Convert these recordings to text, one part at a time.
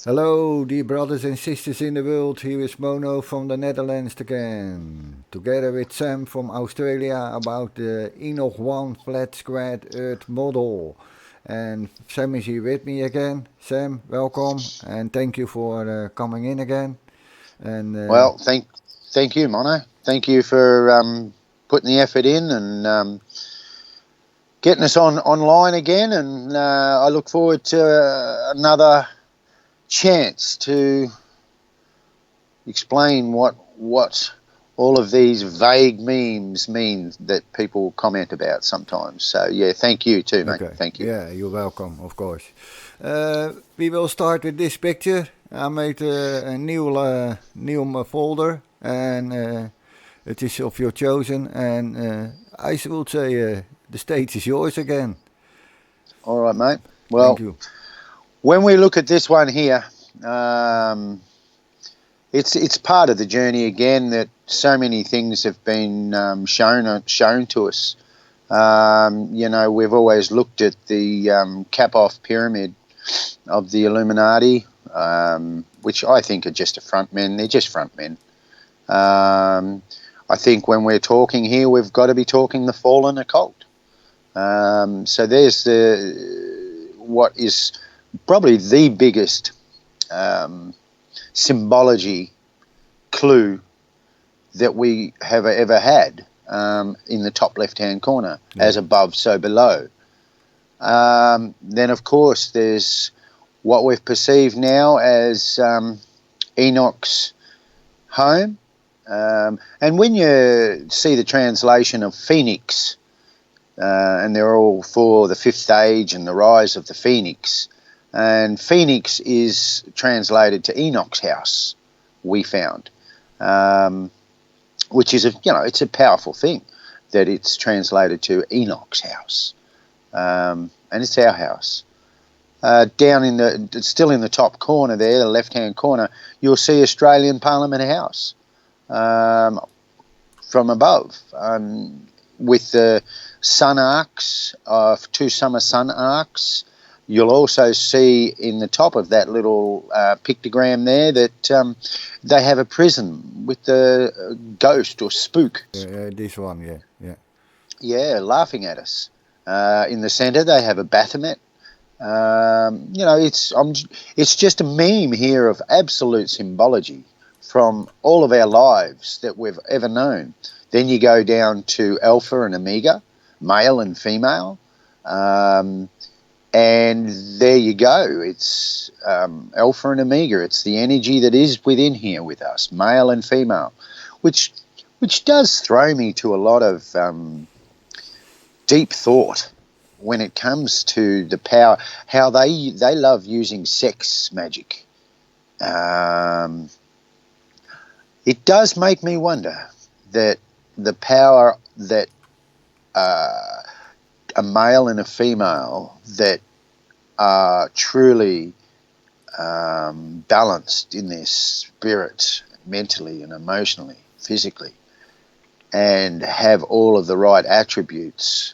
Hello, dear brothers and sisters in the world. Here is Mono from the Netherlands again, together with Sam from Australia about the Enoch 1 flat squared Earth model. And Sam is here with me again. Sam, welcome and thank you for coming in again. And Well, thank you, Mono. Thank you for putting the effort in and getting us online again. And I look forward to another chance to explain what all of these vague memes mean that people comment about sometimes. So yeah, thank you too, mate. okay, Thank you. yeah, you're welcome, of course. We will start with this picture. I made a new folder and. It is of your chosen, and I would say the stage is yours again. All right, mate. Thank Well, you. when we look at this one here, um, it's part of the journey again that so many things have been shown to us. We've always looked at the cap-off pyramid of the Illuminati, which I think are just a front men. They're just front men. I think when we're talking here, we've got to be talking the Fallen Occult. So there's what is probably the biggest symbology clue that we have ever had in the top left-hand corner, as above, so below. Then, of course, there's what we've perceived now as Enoch's home. And when you see the translation of Phoenix, and they're all for the fifth age and the rise of the Phoenix, and Phoenix is translated to Enoch's house, we found, which is it's a powerful thing that it's translated to Enoch's house, and it's our house. Still in the top corner there, the left-hand corner, you'll see Australian Parliament House. From above, with the sun arcs of two summer sun arcs. You'll also see in the top of that little pictogram there that they have a prison with the ghost or spook. This one, yeah. Yeah, laughing at us. In the centre, they have a Baphomet. It's just a meme here of absolute symbology from all of our lives that we've ever known. Then you go down to Alpha and Omega, male and female, and there you go. It's Alpha and Omega. It's the energy that is within here with us, male and female, which does throw me to a lot of deep thought when it comes to the power, how they love using sex magic. It does make me wonder that the power that a male and a female that are truly balanced in their spirit, mentally and emotionally, physically, and have all of the right attributes,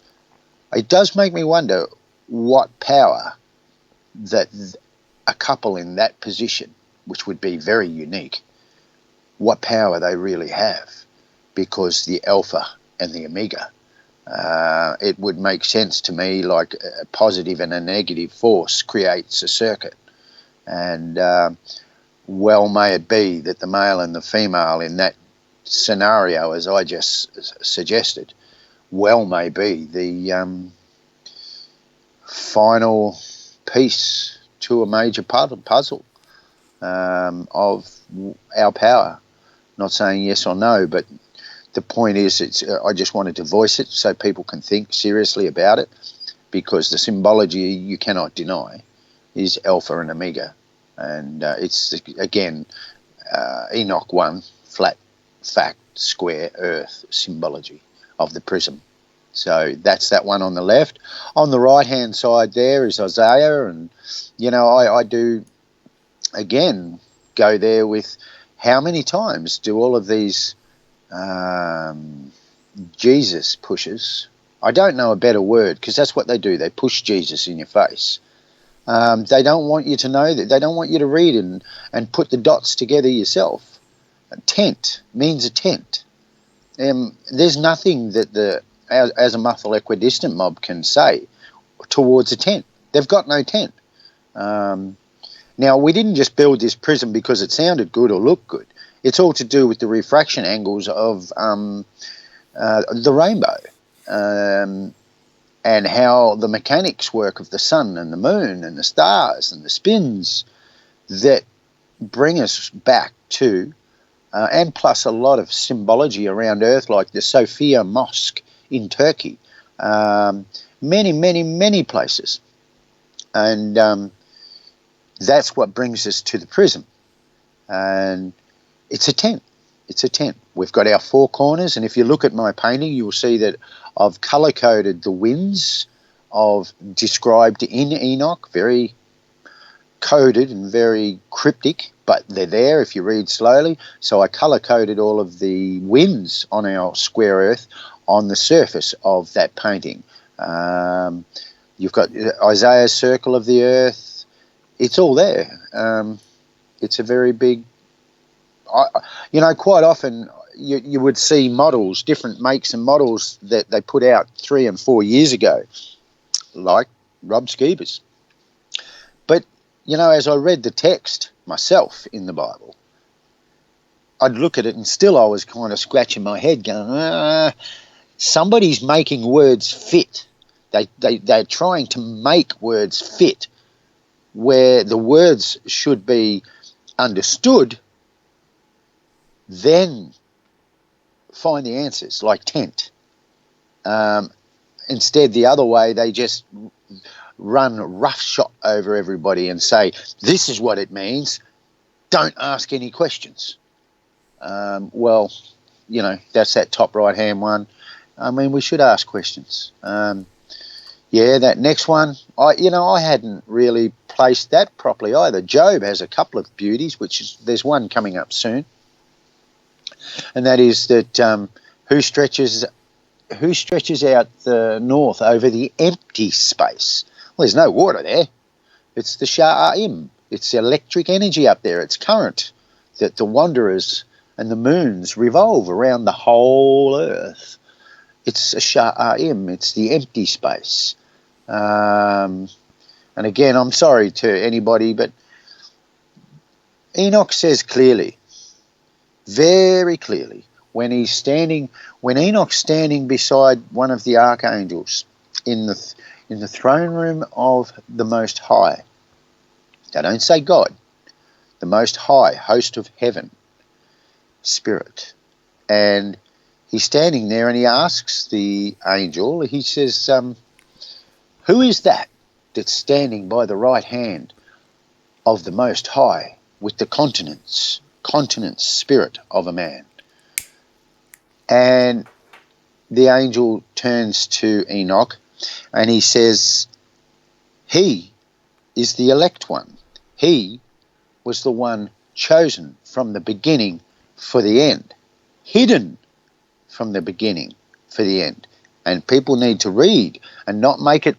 it does make me wonder what power that a couple in that position, which would be very unique, what power they really have, because the alpha and the omega, it would make sense to me like a positive and a negative force creates a circuit, and well may it be that the male and the female in that scenario, as I just suggested, well may be the final piece to a major puzzle of our power. Not saying yes or no, but the point is, I just wanted to voice it so people can think seriously about it, because the symbology you cannot deny is Alpha and Omega, and it's again Enoch 1 flat fact square Earth symbology of the prism. So that's that one on the left. On the right hand side there is Isaiah, and I do again go there with how many times do all of these Jesus pushes, I don't know a better word, because that's what they do, they push Jesus in your face, They don't want you to know that. They don't want you to read and put the dots together yourself. A tent means a tent. There's nothing that as a muffle equidistant mob can say towards a tent. They've got no tent. Now, we didn't just build this prism because it sounded good or looked good. It's all to do with the refraction angles of the rainbow, and how the mechanics work of the sun and the moon and the stars and the spins that bring us back to, and plus a lot of symbology around Earth, like the Sophia Mosque in Turkey, many, many, many places. And that's what brings us to the prism. And it's a tent. It's a tent. We've got our four corners, and if you look at my painting, you'll see that I've colour-coded the winds described in Enoch, very coded and very cryptic, but they're there if you read slowly. So I colour-coded all of the winds on our square Earth on the surface of that painting. You've got Isaiah's circle of the Earth. It's all there. It's a very big... quite often you would see models, different makes and models that they put out 3 and 4 years ago, like Rob Skeeber's. But, as I read the text myself in the Bible, I'd look at it and still I was kind of scratching my head going, somebody's making words fit. They're trying to make words fit where the words should be understood, then find the answers, like tent. Instead, the other way, they just run roughshod over everybody and say, this is what it means, don't ask any questions. Well, that's that top right-hand one. I mean, we should ask questions. That next one, I hadn't really placed that properly either. Job has a couple of beauties, there's one coming up soon. And that is that who stretches out the north over the empty space? Well, there's no water there. It's the Sha'im. It's electric energy up there. It's current that the wanderers and the moons revolve around the whole Earth. It's a Sha'im. It's the empty space. And again, I'm sorry to anybody, but Enoch says clearly, very clearly, when Enoch's standing beside one of the archangels in the throne room of the Most High. They don't say God, the Most High, host of heaven, Spirit. And he's standing there and he asks the angel, he says, who is that's standing by the right hand of the Most High with the continence spirit of a man? And the angel turns to Enoch and he says, he is the elect one. He was the one chosen from the beginning for the end, hidden from the beginning for the end. And people need to read and not make it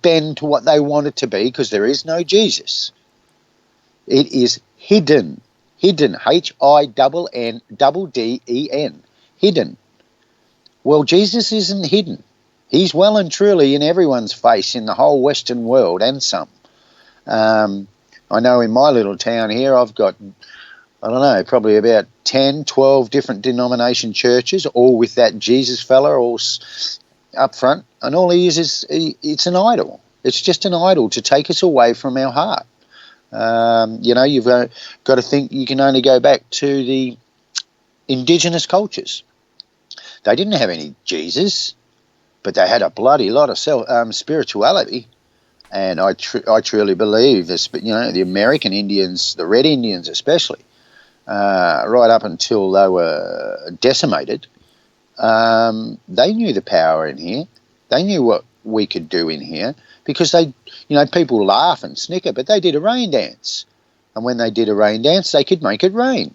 bend to what they want it to be, because there is no Jesus. It is hidden, H-I-N-N-D-D-E-N, hidden. Well, Jesus isn't hidden. He's well and truly in everyone's face in the whole Western world, and some. I know in my little town here I've got, I don't know, probably about 10, 12 different denomination churches, all with that Jesus fella all up front, and all he is it's an idol. It's just an idol to take us away from our heart. You've got to think you can only go back to the indigenous cultures. They didn't have any Jesus, but they had a bloody lot of spirituality. And I truly believe this, but the American Indians, the Red Indians especially, right up until they were decimated, they knew the power in here. They knew what we could do in here, because they, people laugh and snicker, but they did a rain dance. And when they did a rain dance, they could make it rain.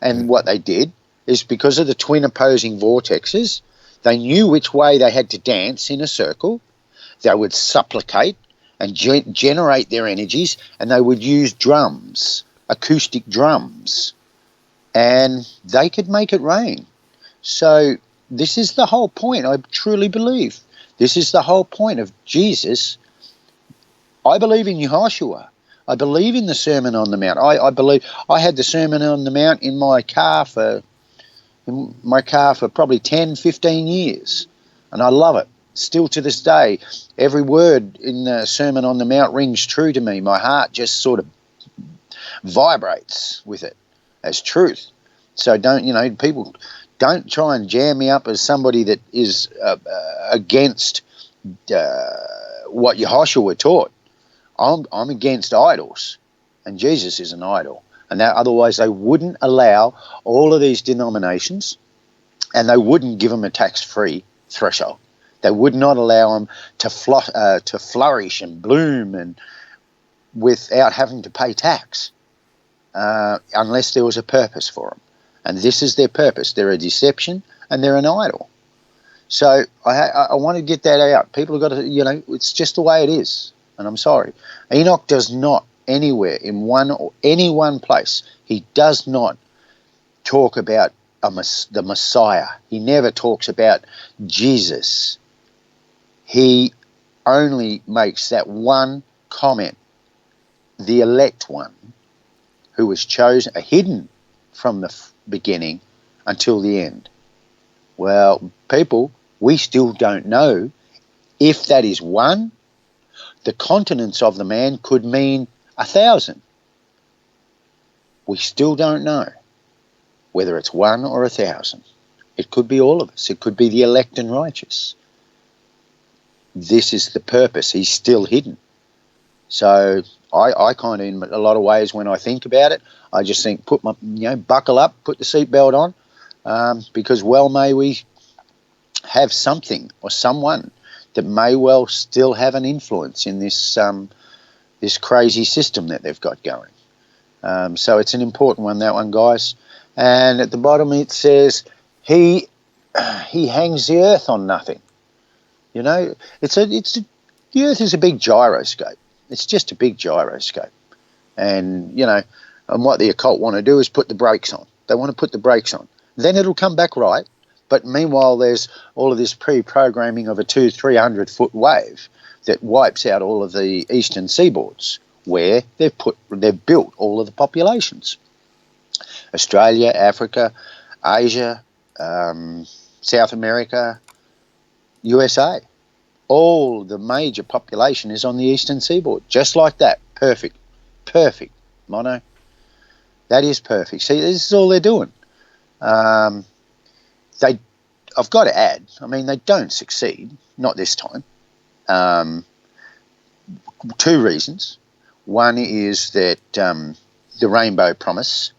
And what they did is, because of the twin opposing vortexes, they knew which way they had to dance in a circle. They would supplicate, and generate their energies, and they would use drums, acoustic drums, and they could make it rain. So this is the whole point, I truly believe. This is the whole point of Jesus. I believe in Yahushua. I believe in the Sermon on the Mount. I believe I had the Sermon on the Mount in my car for probably 10, 15 years, and I love it. Still to this day, every word in the Sermon on the Mount rings true to me. My heart just sort of vibrates with it as truth. So people don't try and jam me up as somebody that is against what Yahushua taught. I'm against idols, and Jesus is an idol. And that, otherwise they wouldn't allow all of these denominations, and they wouldn't give them a tax-free threshold. They would not allow them to flourish and bloom and without having to pay tax, unless there was a purpose for them. And this is their purpose. They're a deception and they're an idol. So I want to get that out. People have got to, it's just the way it is. And I'm sorry. Enoch does not anywhere in any one place, he does not talk about the Messiah. He never talks about Jesus. He only makes that one comment, the elect one, who was chosen, hidden from the beginning until the end. Well, people, we still don't know if that is one. The continents of the man could mean 1,000. We still don't know whether it's one or 1,000. It could be all of us. It could be the elect and righteous. This is the purpose. He's still hidden. So I kind of, in a lot of ways, when I think about it, I just think, buckle up, put the seatbelt on, because well may we have something or someone that may well still have an influence in this this crazy system that they've got going. So it's an important one, that one, guys. And at the bottom it says, he hangs the earth on nothing. The earth is a big gyroscope. It's just a big gyroscope. And, and what the occult want to do is put the brakes on. They want to put the brakes on. Then it'll come back right. But meanwhile, there's all of this pre-programming of a 200-300 foot wave that wipes out all of the eastern seaboards where they've built all of the populations. Australia, Africa, Asia, South America, USA. All the major population is on the eastern seaboard, just like that. Perfect, mono. That is perfect. See, this is all they're doing. I've got to add, they don't succeed, not this time. Two reasons. One is that the rainbow promise,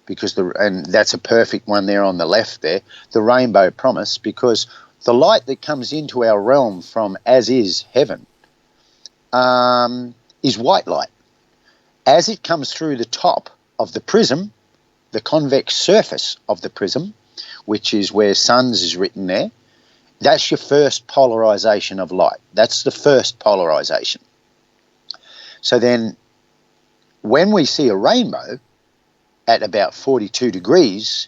and that's a perfect one there on the left there, the rainbow promise, because the light that comes into our realm from as is heaven is white light. As it comes through the top of the prism, the convex surface of the prism, which is where suns is written there, that's your first polarization of light. That's the first polarization. So then when we see a rainbow at about 42 degrees,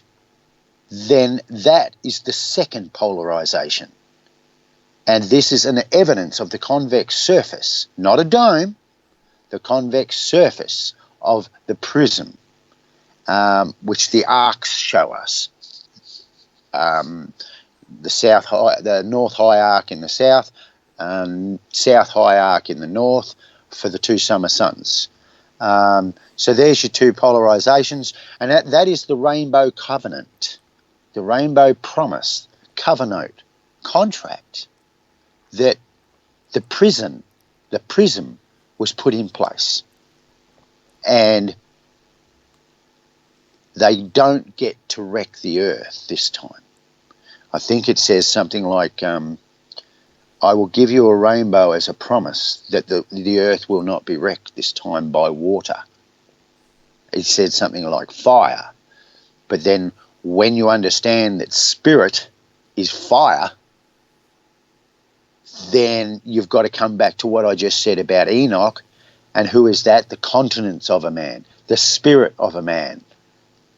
then that is the second polarization. And this is an evidence of the convex surface, not a dome, the convex surface of the prism, which the arcs show us. The north high arc in the south, south high arc in the north for the two summer suns. So there's your two polarizations, and that is the rainbow covenant, the rainbow promise, covenant, contract that the prism was put in place. And they don't get to wreck the earth this time. I think it says something like, I will give you a rainbow as a promise that the earth will not be wrecked this time by water. It said something like fire. But then when you understand that spirit is fire, then you've got to come back to what I just said about Enoch. And who is that? The continence of a man, the spirit of a man.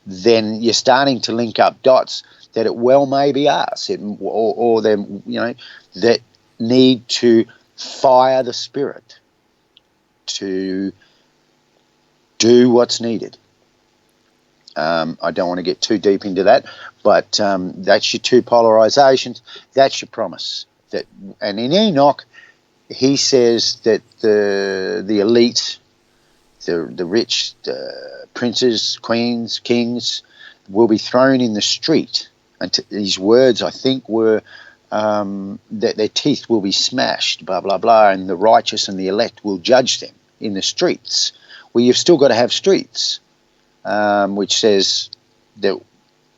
Then you're starting to link up dots that it well may be us, or them, that need to fire the spirit to do what's needed. I don't want to get too deep into that, but that's your two polarizations. That's your promise. And in Enoch, he says that the elite, the rich, the princes, queens, kings, will be thrown in the street. And his words, I think, were that their teeth will be smashed, blah, blah, blah, and the righteous and the elect will judge them in the streets. Well, you've still got to have streets, which says that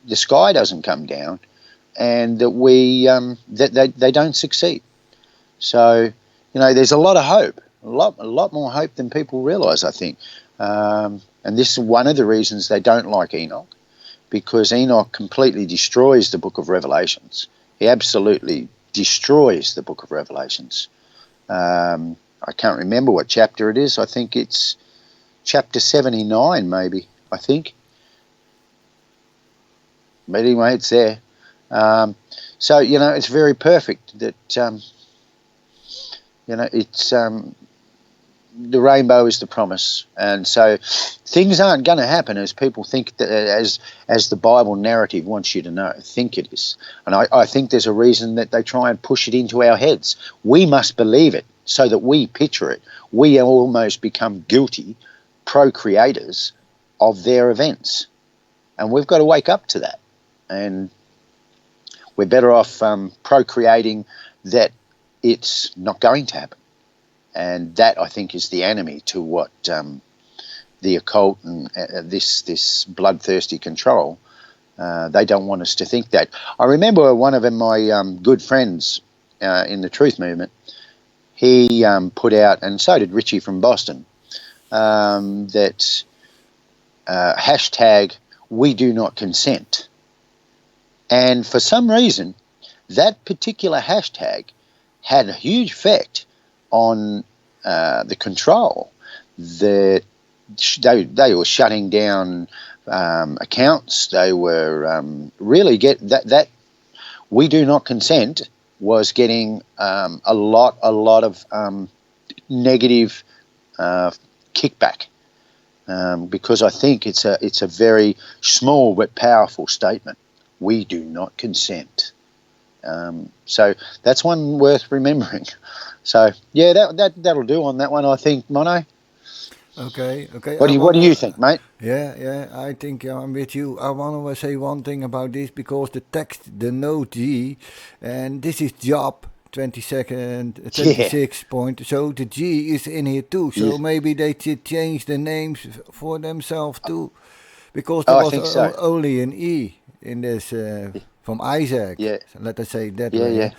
the sky doesn't come down and that they don't succeed. So, there's a lot of hope, a lot more hope than people realise, I think. And this is one of the reasons they don't like Enoch, because Enoch completely destroys the book of Revelations. He absolutely destroys the book of Revelations. I can't remember what chapter it is. I think it's chapter 79, maybe, I think. But anyway, it's there. So, it's very perfect that, it's the rainbow is the promise. And so things aren't going to happen as people think, that as the Bible narrative wants you to think it is. And I think there's a reason that they try and push it into our heads. We must believe it so that we picture it. We almost become guilty procreators of their events. And we've got to wake up to that. And we're better off procreating that it's not going to happen. And that, I think, is the enemy to what the occult and this bloodthirsty control, they don't want us to think that. I remember one of my good friends in the Truth Movement, he put out, and so did Richie from Boston, that hashtag we do not consent. And for some reason, that particular hashtag had a huge effect on the control. That they were shutting down accounts. They were really that we do not consent was getting a lot of negative kickback, because I think it's a very small but powerful statement. We do not consent. So that's one worth remembering. So yeah, that'll do on that one, I think, Mono. Okay. What do you think, mate? Yeah, I think I'm with you. I want to say one thing about this, because the text, the note G, and this is Job 26 point. So the G is in here too. So maybe they should change the names for themselves too, because there was only an E in this from Isaac. Yeah. So let us say that way. Yeah.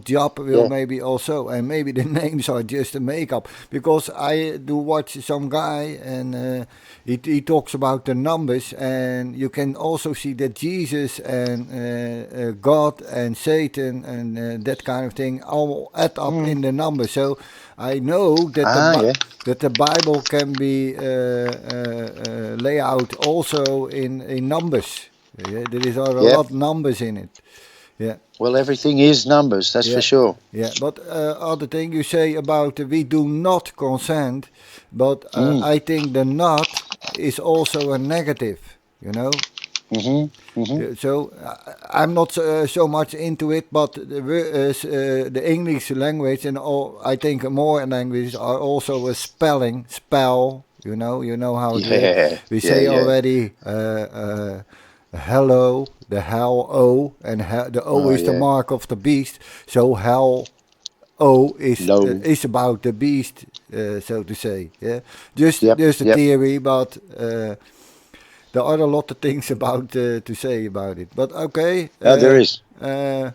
Job will maybe also, and maybe the names are just a makeup, because I do watch some guy and he talks about the numbers, and you can also see that Jesus and God and Satan and that kind of thing all add up in the numbers. So I know that that the Bible can be laid out also in numbers. There is a lot of numbers in it. Yeah. Well, everything is numbers, that's for sure. Yeah, but other thing you say about we do not consent, but I think the not is also a negative, So I'm not so much into it, but the English language and all, I think more languages are also a spell. You know how it is. We say already. Hello, the hell O, and the O is the mark of the beast. So hell O is about the beast, so to say. Yeah, just a theory, but there are a lot of things about to say about it. But okay, there is. I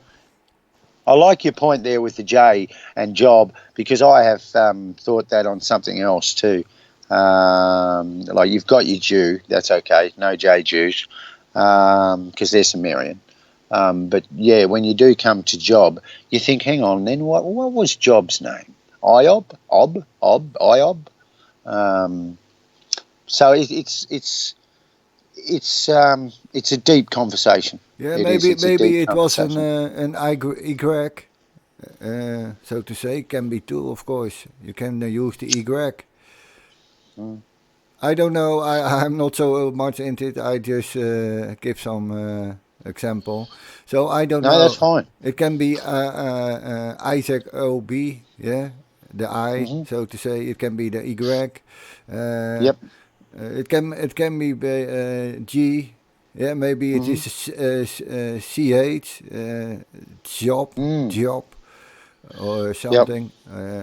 like your point there with the J and job, because I have thought that on something else too. Like you've got your Jew, that's okay, no J Jews. Because they're Sumerian. But yeah, when you do come to Job, you think, hang on, then what was Job's name? Iob, Iob. So it's a deep conversation. Yeah, It is. It's a deep maybe it was conversation. an Y, so to say. Can be too, of course. You can use the Y. Mm. I don't know. I'm not so much into it. I just give some example. So I don't No, that's know. fine. It can be Isaac O.B. Yeah, the I, Hmm. so to say. It can be the Y. Uh, Yep. it can be G. Yeah, maybe it Hmm. is CH. Job. Mm. Job. Or Yep. something.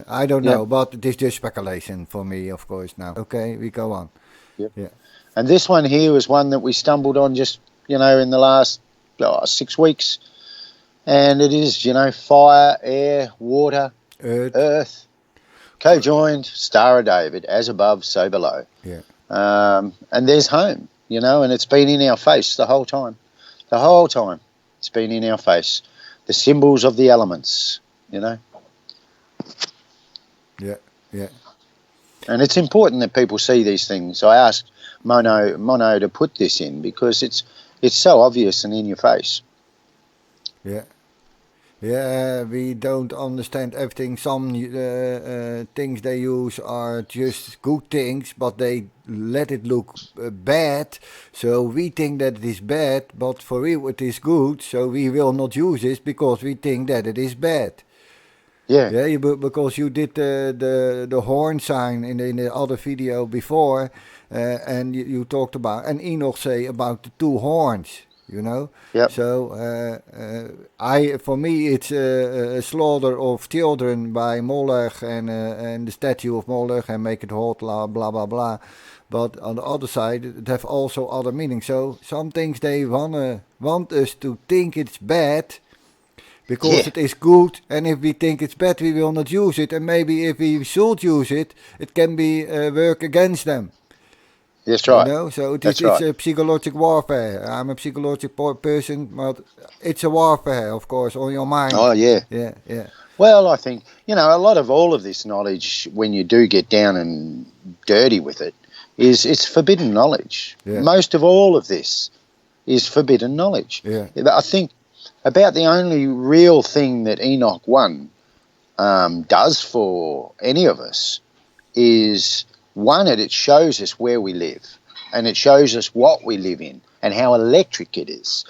I don't Yep. know, but it is just speculation for me, of course. Now, okay, we go on. Yep. Yeah. And this one here was one that we stumbled on just, in the last 6 weeks. And it is, fire, air, water, Earth. earth, co-joined, Star of David, as above, so below. Yeah. And there's home, and it's been in our face the whole time. The whole time it's been in our face. The symbols of the elements, Yeah. Yeah. And it's important that people see these things. I asked Mono to put this in because it's so obvious and in your face. Yeah. Yeah, we don't understand everything. Some things they use are just good things, but they let it look bad. So we think that it is bad, but for real it is good. So we will not use it because we think that it is bad. Yeah. Yeah, because you did the horn sign in the other video before, and you talked about, and Enoch say about the two horns, you know. Yep. So for me it's a slaughter of children by Moloch and the statue of Moloch and make it hot, blah blah blah blah. But on the other side, it have also other meanings. So some things they want us to think it's bad because Yeah. it is good, and if we think it's bad, we will not use it. And maybe if we should use it, it can be work against them. That's You right. know, so That's it's right. a psychological warfare. I'm a psychological person, but it's a warfare, of course, on your Oh, mind. yeah. Yeah, yeah, Well, I think, a lot of all of this knowledge, when you do get down and dirty with it, it's forbidden knowledge. yeah, Most of all of this is forbidden knowledge. yeah, I think about the only real thing that Enoch 1 does for any of us is, one, it shows us where we live, and it shows us what we live in and how electric it is,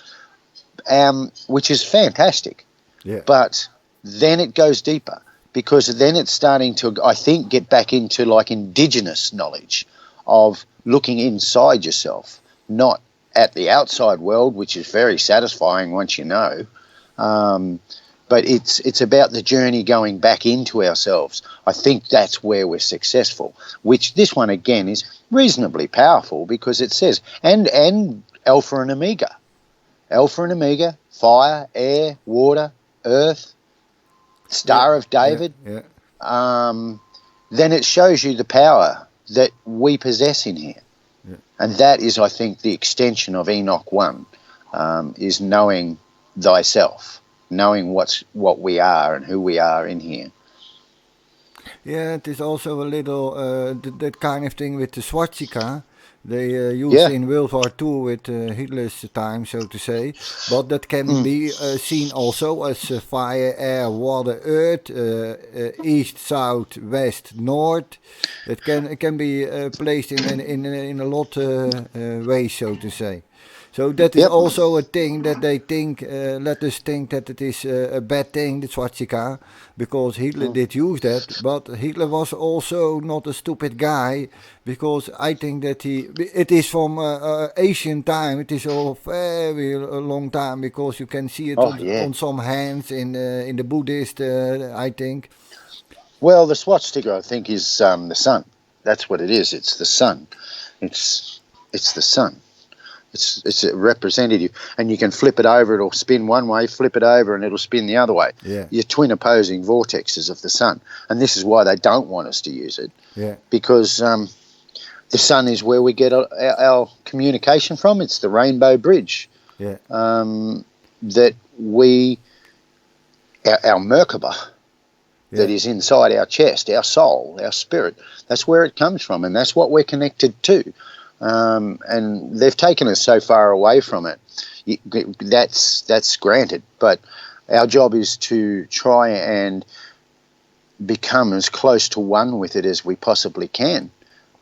which is fantastic. yeah, But then it goes deeper, because then it's starting to, I think, get back into like indigenous knowledge of looking inside yourself, not at the outside world, which is very satisfying once you know. But it's about the journey going back into ourselves. I think that's where we're successful, which this one again is reasonably powerful, because it says, and Alpha and Omega. Alpha and Omega, fire, air, water, earth, yeah, Star of yeah, David. yeah, Then it shows you the power that we possess in here. yeah. And that is, I think, the extension of Enoch 1, is knowing thyself, knowing what we are and who we are in here. Yeah, it is also a little that kind of thing with the swastika. They used Yeah. in World War II with Hitler's time, so to say. But that can Mm. be seen also as fire, air, water, earth, east, south, west, north. It can be placed in a lot ways, so to say. So that is Yep. also a thing that they think, let us think that it is a bad thing, the swastika, because Hitler Mm. did use that, but Hitler was also not a stupid guy, because I think that it is from Asian time, it is a very long time, because you can see it Oh, yeah. on some hands in the Buddhist, I think. Well, the swastika, I think, is the sun. That's what it is. It's the sun. It's the sun. It's a representative, and you can flip it over. It'll spin one way, flip it over, and it'll spin the other way. Yeah, Your twin opposing vortexes of the sun, and this is why they don't want us to use it, yeah, because the sun is where we get our communication from. It's the rainbow bridge. yeah, that our Merkaba, that is inside our chest, our soul, our spirit, that's where it comes from, and that's what we're connected to. And they've taken us so far away from it. That's granted, but our job is to try and become as close to one with it as we possibly can.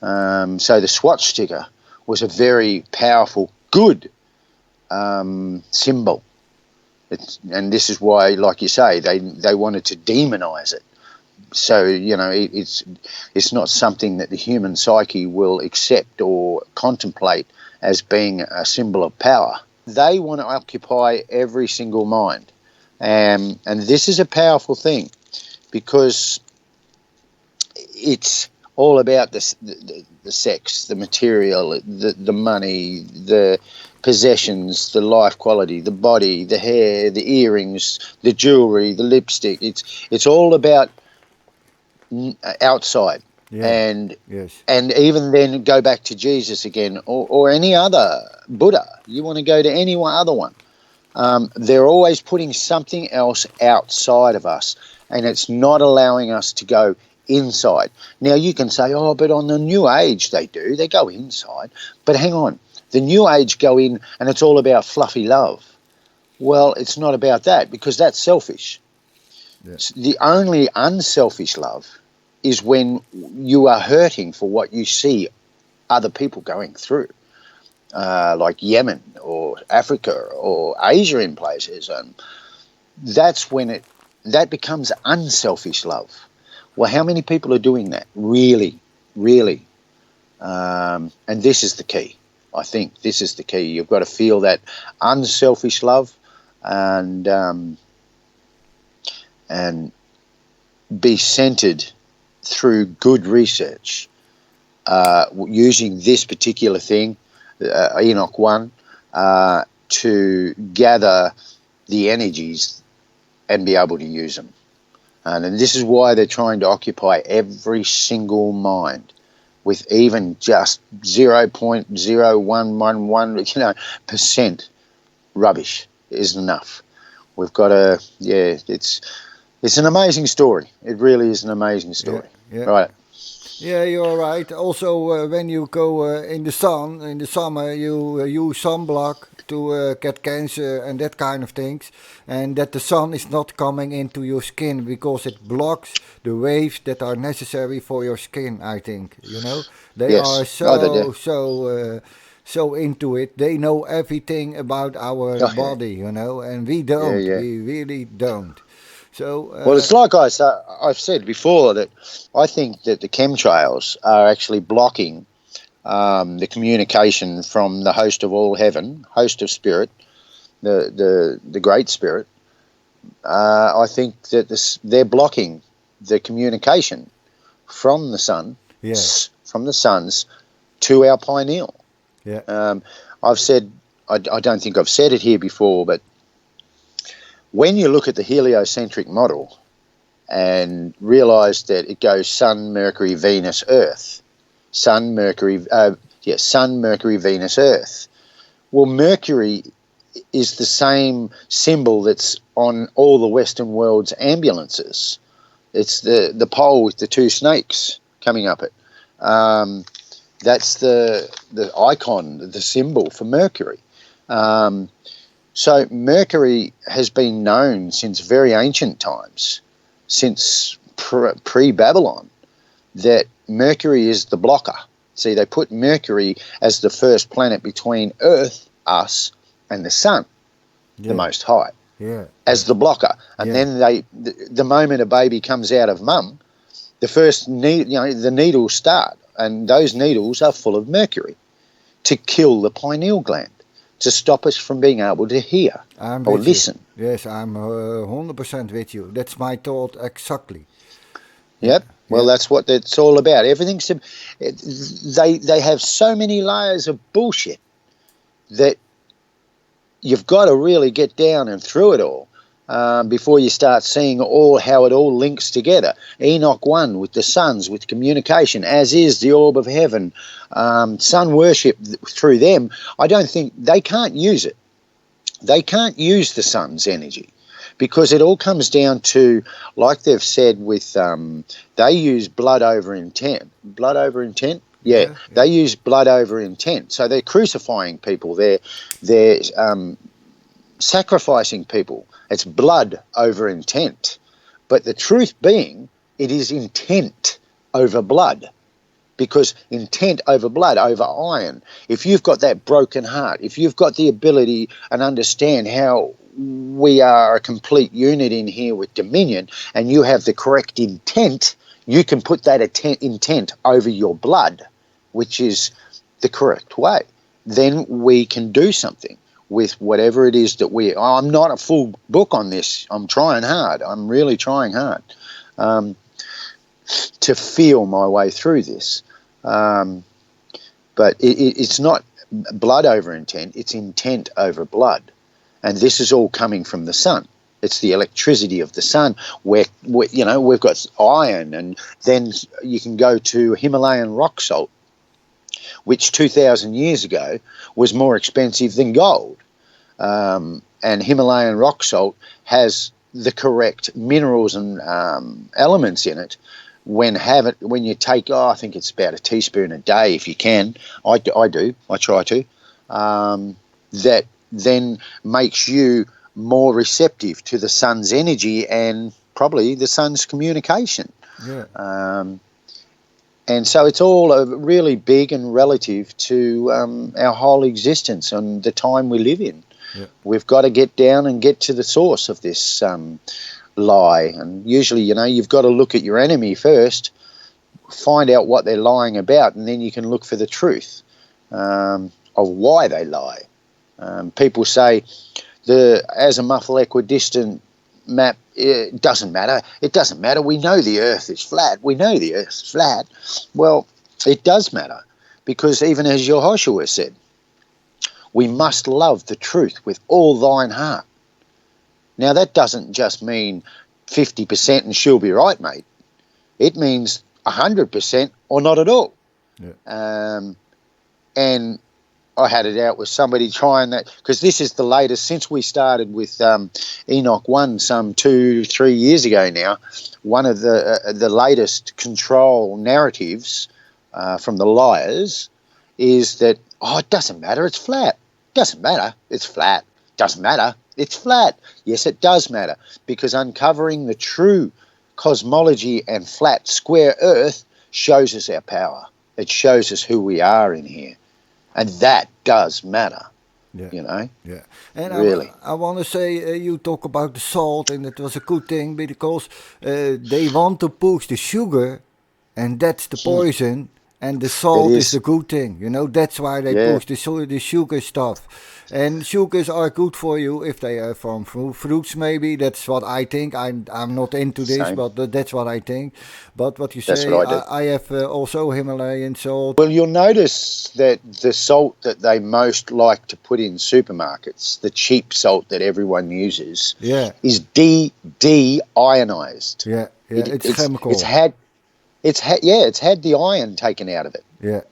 So the swastika was a very powerful, good symbol. And this is why, like you say, they wanted to demonize it. So, you know, it's not something that the human psyche will accept or contemplate as being a symbol of power. They want to occupy every single mind. And this is a powerful thing, because it's all about the sex, the material, the money, the possessions, the life quality, the body, the hair, the earrings, the jewelry, the lipstick. It's all about outside. And even then go back to Jesus again, or any other Buddha. You want to go to any other one. They're always putting something else outside of us, and it's not allowing us to go inside. Now you can say, oh, but on the New Age they go inside. But hang on, the New Age go in and it's all about fluffy love. Well, it's not about that, because that's selfish. The only unselfish love is when you are hurting for what you see other people going through, like Yemen or Africa or Asia in places, and that's when that becomes unselfish love. Well, how many people are doing that? Really, really. And this is the key. I think this is the key. You've got to feel that unselfish love, and be centered through good research, using this particular thing, Enoch 1, to gather the energies and be able to use them. And this is why they're trying to occupy every single mind with even just 0.0111, percent rubbish is enough. We've got to, it's an amazing story. It really is an amazing story. Right. Yeah, you're right. Also, when you go in the sun, in the summer, you use sunblock to get cancer and that kind of things. And that the sun is not coming into your skin because it blocks the waves that are necessary for your skin, I think. You know, they are so into it. They know everything about our body, you know, and we don't. We really don't. So, well, it's like I've said before, that I think that the chemtrails are actually blocking the communication from the host of all heaven, host of spirit, the great spirit. I think that they're blocking the communication from the sun, from the suns to our pineal. I've said, I don't think I've said it here before, but when you look at the heliocentric model and realise that it goes Sun, Mercury, Venus, Earth, Sun, Mercury, Venus, Earth. Well, Mercury is the same symbol that's on all the Western world's ambulances. It's the pole with the two snakes coming up it. That's the icon, the symbol for Mercury. So Mercury has been known since very ancient times, since pre-Babylon, that Mercury is the blocker. See, they put Mercury as the first planet between Earth, us, and the Sun, the Most High, as the blocker. And then the moment a baby comes out of mum, the first the needles start, and those needles are full of mercury to kill the pineal gland, to stop us from being able to hear or listen. Yes, I'm 100% with you. That's my thought exactly. Yep. Well, that's what it's all about. Everything's they have so many layers of bullshit that you've got to really get down and through it all before you start seeing how it all links together. Enoch 1 with the suns, with communication, as is the orb of heaven, sun worship through them. I don't think they can't use it. they can't use the sun's energy, because it all comes down to, like they've said with, they use blood over intent. Blood over intent? Yeah, they use blood over intent. So they're crucifying people. They're sacrificing people. It's blood over intent. But the truth being, it is intent over blood. Because intent over blood, over iron. If you've got that broken heart, if you've got the ability and understand how we are a complete unit in here with dominion, and you have the correct intent, you can put that intent over your blood, which is the correct way. Then we can do something with whatever it is that I'm not a full book on this. I'm trying hard. I'm really trying hard to feel my way through this. But it's not blood over intent, it's intent over blood. And this is all coming from the sun. It's the electricity of the sun, where we've got iron, and then you can go to Himalayan rock salt, which 2,000 years ago was more expensive than gold. And Himalayan rock salt has the correct minerals and elements in it. When you take, I think it's about a teaspoon a day if you can. I try to. That then makes you more receptive to the sun's energy and probably the sun's communication. Yeah. And so it's all really big and relative to our whole existence and the time we live in. Yeah. We've got to get down and get to the source of this lie. And usually, you've got to look at your enemy first, find out what they're lying about, and then you can look for the truth of why they lie. People say the azimuthal equidistant map, it doesn't matter. It doesn't matter. We know the Earth is flat. We know the Earth's flat. Well, it does matter, because even as Yehoshua said, we must love the truth with all thine heart. Now, that doesn't just mean 50% and she'll be right, mate. It means 100% or not at all. Yeah. And I had it out with somebody trying that, because this is the latest since we started with Enoch 1 some 2-3 years ago now. One of the latest control narratives from the liars is that, it doesn't matter, it's flat. Doesn't matter, it's flat. Doesn't matter, it's flat. Yes, it does matter, because uncovering the true cosmology and flat square Earth shows us our power. It shows us who we are in here. And that does matter, Yeah. And really. I want to say, you talk about the salt, and it was a good thing, because they want to push the sugar, and that's the poison, and the salt is the good thing. That's why they push the sugar stuff. And sugars are good for you if they are from fruits, maybe. That's what I think. I'm not into this, but that's what I think. But what you say, I have also Himalayan salt. Well, you'll notice that the salt that they most like to put in supermarkets, the cheap salt that everyone uses, is de-ionized. Yeah, it's chemical. It's had the iron taken out of it. Yeah.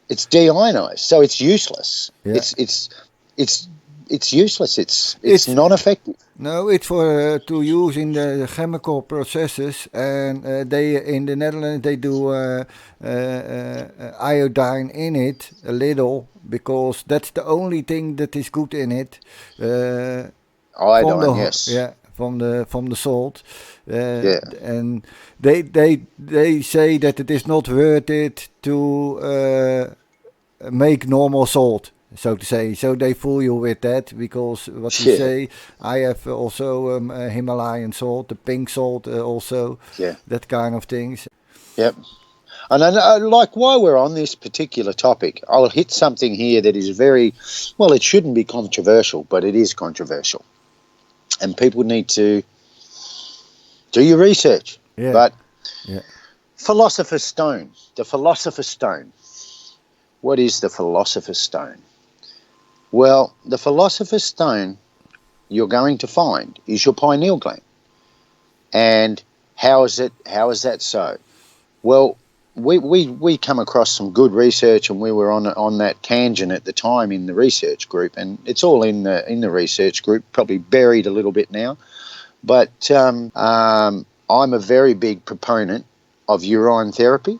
It's deionized, so it's useless. Yeah. It's useless. It's non-effective. No, it's for to use in the chemical processes, and they in the Netherlands they do iodine in it a little, because that's the only thing that is good in it. Iodine, yes. Yeah, from the salt. And they say that it is not worth it to make normal salt, so to say. So they fool you with that, because what you say, I have also Himalayan salt, the pink salt also, that kind of things. Yep. And while we're on this particular topic, I'll hit something here that is very, well, it shouldn't be controversial, but it is controversial. And people need to do your research. Yeah. But Philosopher's Stone, the Philosopher's Stone. What is the Philosopher's Stone? Well, the Philosopher's Stone you're going to find is your pineal gland. And how is that so? Well, we come across some good research, and we were on that tangent at the time in the research group, and it's all in the research group, probably buried a little bit now. But I'm a very big proponent of urine therapy,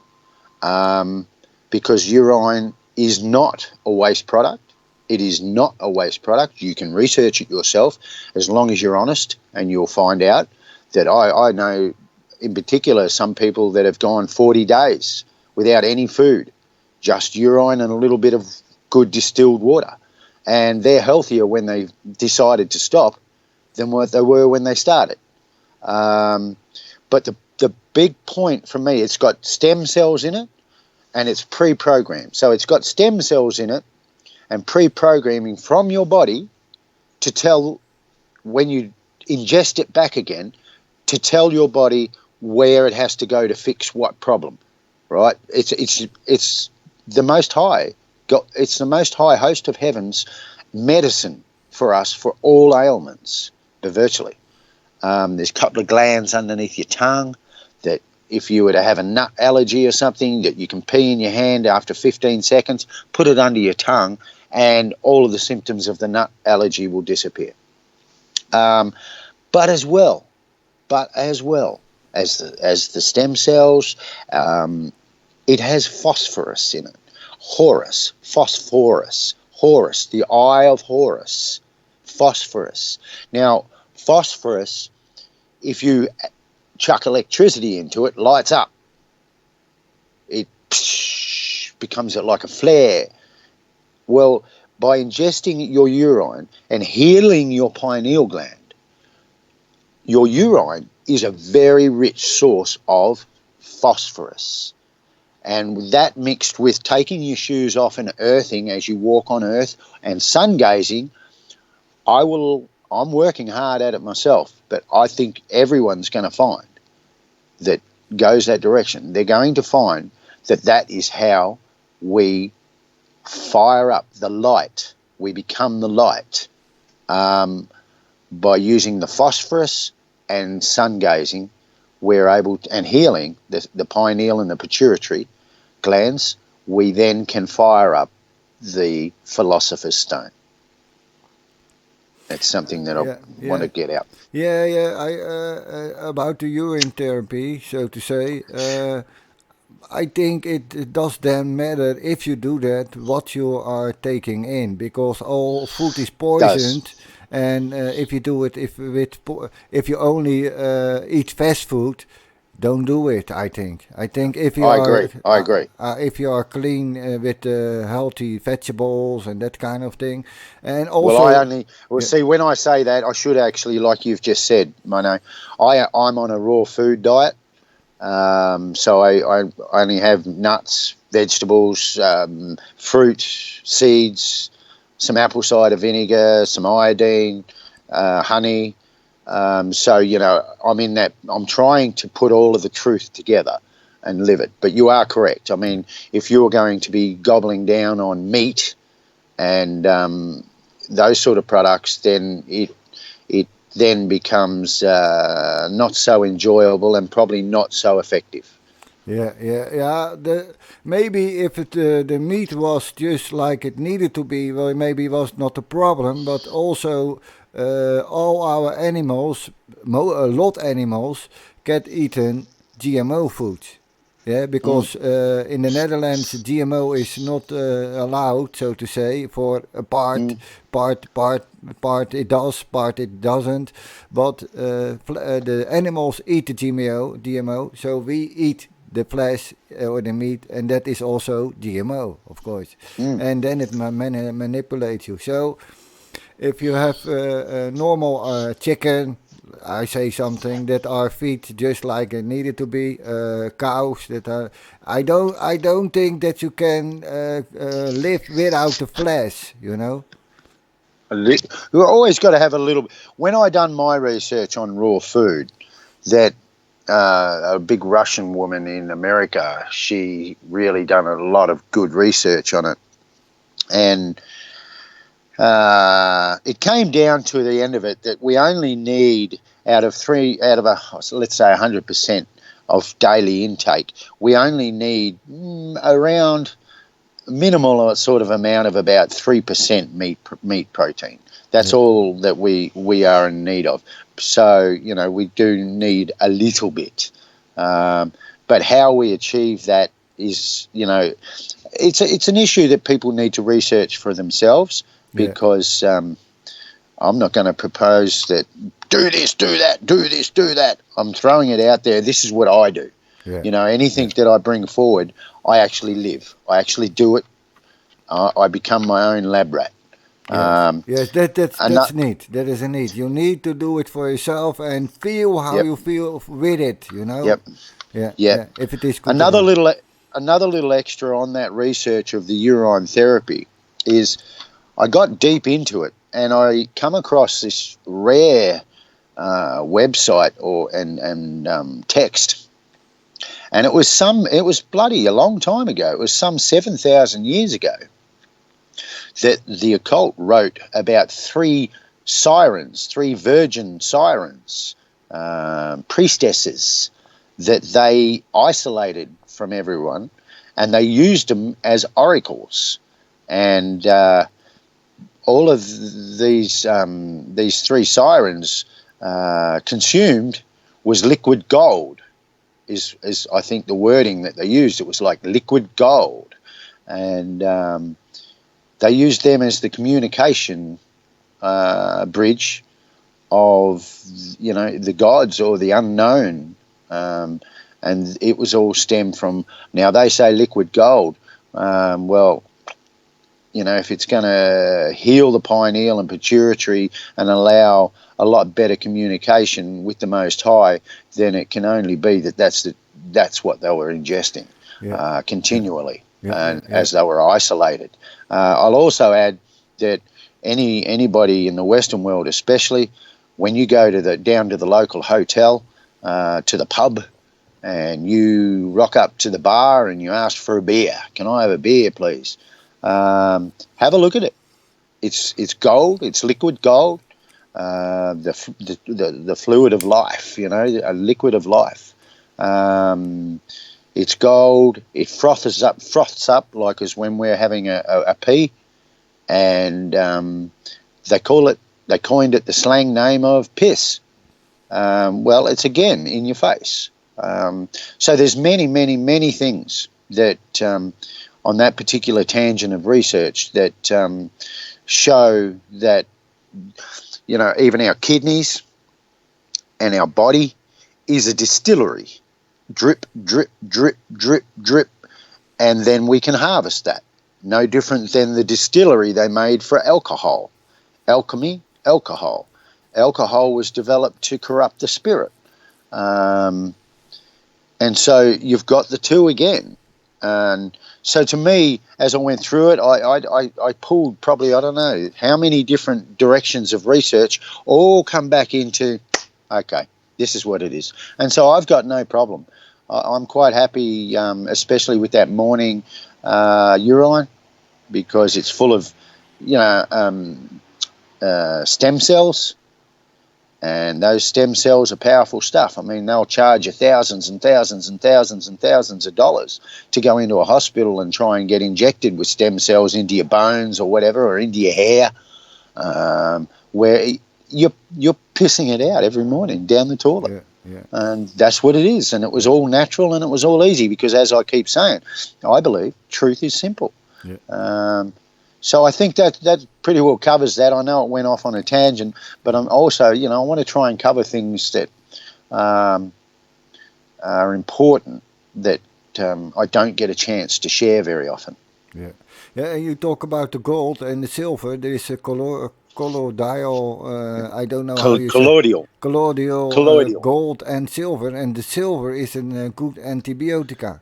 because urine is not a waste product. It is not a waste product. You can research it yourself as long as you're honest, and you'll find out that I know in particular some people that have gone 40 days without any food, just urine and a little bit of good distilled water. And they're healthier when they decided to stop than what they were when they started. But the big point for me, it's got stem cells in it, and it's pre-programmed. So it's got stem cells in it and pre-programming from your body to tell, when you ingest it back again, to tell your body where it has to go to fix what problem, right? It's the most high. It's the most high host of heaven's medicine for us for all ailments, virtually. There's a couple of glands underneath your tongue that if you were to have a nut allergy or something, that you can pee in your hand after 15 seconds, put it under your tongue, and all of the symptoms of the nut allergy will disappear. But as well as the stem cells, it has phosphorus in it. Phosphorus, the eye of Horus, phosphorus. Now, phosphorus, if you chuck electricity into it, lights up. It becomes like a flare. Well, by ingesting your urine and healing your pineal gland, your urine is a very rich source of phosphorus. And that mixed with taking your shoes off and earthing as you walk on earth and sun gazing, I'm working hard at it myself, but I think everyone's going to find that goes that direction. They're going to find that is how we fire up the light. We become the light by using the phosphorus and sun gazing. We're able to, and healing the pineal and the pituitary glands. We then can fire up the Philosopher's Stone. That's something that I want to get out. About the urine therapy, so to say. I think it does then matter if you do that what you are taking in, because all food is poisoned, and if you do it if you only eat fast food, don't do it. I think if you I agree. If you are clean with healthy vegetables and that kind of thing, and also see, when I say that, I should actually, like you've just said, Mono, I'm on a raw food diet. So I only have nuts, vegetables, fruit, seeds, some apple cider vinegar, some iodine, honey. So, I'm in that. I'm trying to put all of the truth together and live it. But you are correct. I mean, if you're going to be gobbling down on meat and those sort of products, then it then becomes not so enjoyable and probably not so effective. Yeah. Maybe if the meat was just like it needed to be, well, maybe it was not a problem. But also, all our animals, a lot animals, get eaten GMO food. Yeah, because in the Netherlands, GMO is not allowed, so to say, for a part it does, part it doesn't. But the animals eat the GMO, so we eat the flesh or the meat, and that is also GMO, of course. And then it manipulates you. So if you have a normal chicken, I say something, that are fed just like it needed to be, cows that are. I don't think that you can live without the flesh. You always got to have a little. When I done my research on raw food, that a big Russian woman in America, she really done a lot of good research on it, and it came down to the end of it that we only need, let's say 100% of daily intake. We only need around minimal sort of amount of about 3% meat protein. That's all that we are in need of. So, we do need a little bit. But how we achieve that is, it's an issue that people need to research for themselves, because I'm not going to propose that do this, do that, do this, do that. I'm throwing it out there. This is what I do. Yeah. Anything that I bring forward, I actually live. I actually do it. I become my own lab rat. Yes, that's neat. That is a need. You need to do it for yourself and feel how you feel with it. Yep. Yeah. If it is good. Another little extra on that research of the urine therapy is I got deep into it, and I come across this rare website and text, and it was bloody a long time ago. It was some 7,000 years ago that the occult wrote about three virgin sirens, priestesses, that they isolated from everyone, and they used them as oracles. And all of these three sirens consumed was liquid gold, is I think the wording that they used. It was like liquid gold, and they used them as the communication bridge of the gods or the unknown, and it was all stemmed from. Now they say liquid gold. Well, if it's going to heal the pineal and pituitary and allow a lot better communication with the Most High, then it can only be that's what they were ingesting continually, as they were isolated. I'll also add that anybody in the Western world, especially when you go down to the local hotel, to the pub, and you rock up to the bar and you ask for a beer. Can I have a beer, please? Have a look at it. It's gold. It's liquid gold. The fluid of life. A liquid of life. It's gold. It froths up like as when we're having a pee, and they coined it the slang name of piss. Well, it's again in your face. So there's many things that on that particular tangent of research that show that even our kidneys and our body is a distillery. Drip, drip, drip, drip, drip, and then we can harvest that. No different than the distillery they made for alcohol. Alchemy, alcohol. Alcohol was developed to corrupt the spirit. And so you've got the two again. And so to me, as I went through it, I pulled probably, I don't know, how many different directions of research, all come back into, okay, this is what it is. And so I've got no problem. I'm quite happy, especially with that morning urine, because it's full of, stem cells. And those stem cells are powerful stuff. I mean, they'll charge you thousands and thousands and thousands and thousands of dollars to go into a hospital and try and get injected with stem cells into your bones or whatever, or into your hair, where you're pissing it out every morning down the toilet. Yeah. And that's what it is. And it was all natural and it was all easy because, as I keep saying, I believe truth is simple. Yeah. So I think that pretty well covers that. I know it went off on a tangent, but I'm also, I want to try and cover things that are important that I don't get a chance to share very often. Yeah. And you talk about the gold and the silver. There is a colloidal, I don't know how you colloidal. say. Colloidal. Gold and silver, and the silver is a good antibiotica.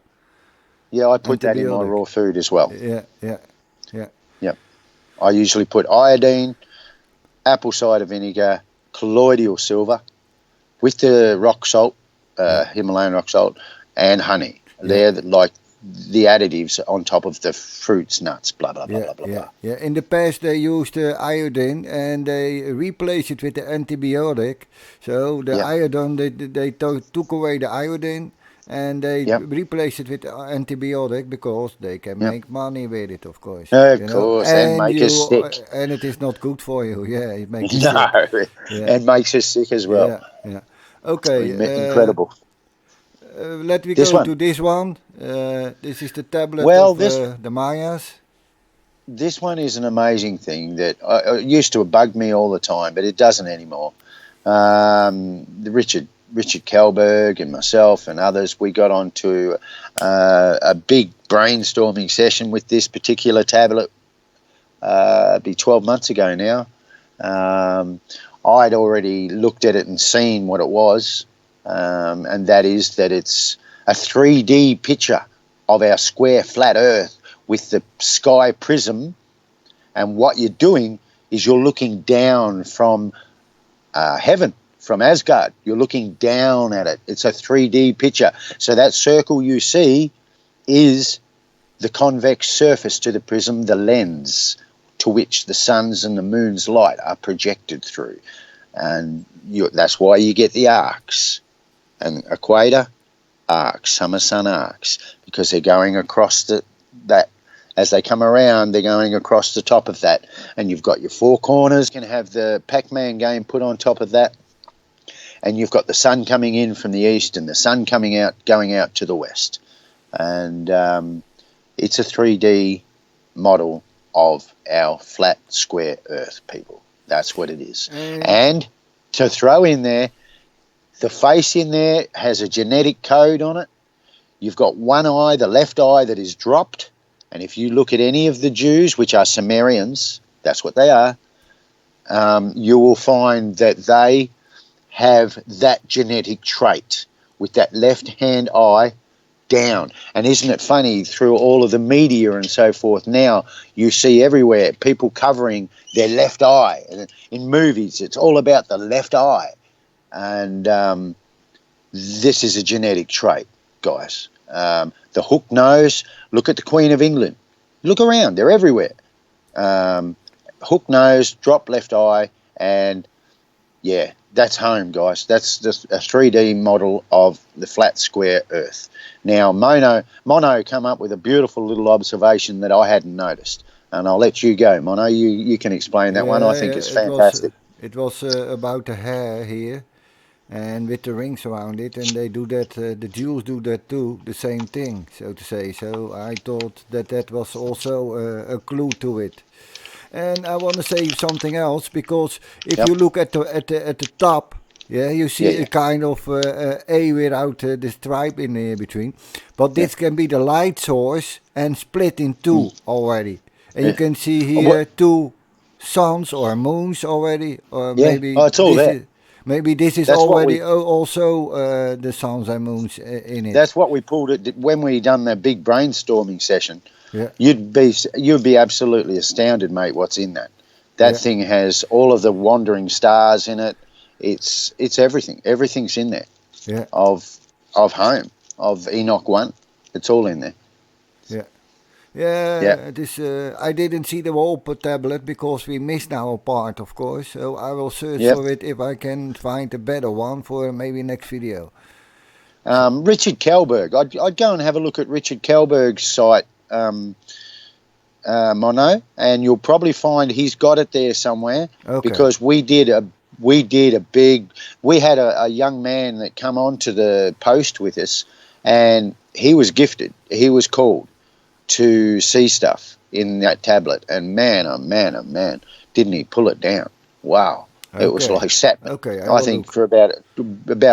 Yeah, I put that in my raw food as well. Yeah. Yep. I usually put iodine, apple cider vinegar, colloidal silver, with the rock salt, Himalayan rock salt, and honey. Yeah. They're like the additives on top of the fruits, nuts, blah, blah, blah, blah, blah. Yeah, in the past they used iodine and they replaced it with the antibiotic. So the iodine, they took away the iodine and they Yep. replace it with antibiotic because they can Yep. make money with it, of course. Of You know, course, and and make us you sick. and it is not good for you. Yeah, it makes you No, sick. Yeah, and makes us sick as well. yeah, yeah. Okay, Incredible. let me This go one. to this one. This is the tablet Well, of this the Mayas. this one is an amazing thing that used to bug me all the time, but it doesn't anymore. The Richard Kellberg and myself and others, we got onto a big brainstorming session with this particular tablet. Be 12 months ago now. I'd already looked at it and seen what it was, and that is that it's a 3D picture of our square flat Earth with the sky prism, and what you're doing is you're looking down from heaven, from Asgard. You're looking down at it. It's a 3D picture. So that circle you see is the convex surface to the prism, the lens to which the sun's and the moon's light are projected through. And that's why you get the arcs. And equator, arcs, summer sun arcs, because they're going across that. As they come around, they're going across the top of that. And you've got your four corners. You can have the Pac-Man game put on top of that. And you've got the sun coming in from the east and the sun coming out, going out to the west. And it's a 3D model of our flat, square Earth, people. That's what it is. And to throw in there, the face in there has a genetic code on it. You've got one eye, the left eye, that is dropped. And if you look at any of the Jews, which are Sumerians, that's what they are, you will find that they have that genetic trait with that left-hand eye down. And isn't it funny, through all of the media and so forth now, you see everywhere people covering their left eye. And in movies, it's all about the left eye. And this is a genetic trait, guys. The hook nose, look at the Queen of England. Look around, they're everywhere. Hook nose, drop left eye, and yeah, that's home, guys. That's just a 3D model of the flat, square Earth. Now, Mono come up with a beautiful little observation that I hadn't noticed. And I'll let you go, Mono. You can explain that one. I think it's fantastic. It was about the hair here, and with the rings around it, and they do that, the Jews do that too, the same thing, so to say. So I thought that was also a clue to it. And I want to say something else, because if you look at the top, yeah, you see a kind of A without the stripe in between. But this can be the light source and split in two already. And you can see here two suns or moons already, or maybe it's all there. Maybe this is already also the suns and moons in it. That's what we pulled it when we done that big brainstorming session. Yeah. You'd be absolutely astounded, mate, what's in that. That thing has all of the wandering stars in it. It's everything. Everything's in there. Yeah. Of home, of Enoch 1. It's all in there. Yeah. Yeah, it is, I didn't see the whole tablet because we missed now a part, of course. So I will search for it if I can find a better one for maybe next video. Richard Kellberg. I'd go and have a look at Richard Kellberg's site, Mono, and you'll probably find he's got it there somewhere. Okay. Because we had a young man that come onto the post with us, and he was gifted. He was called to see stuff in that tablet, and man, oh man, didn't he pull it down? Wow. Okay. It was like sat. Okay, I think for about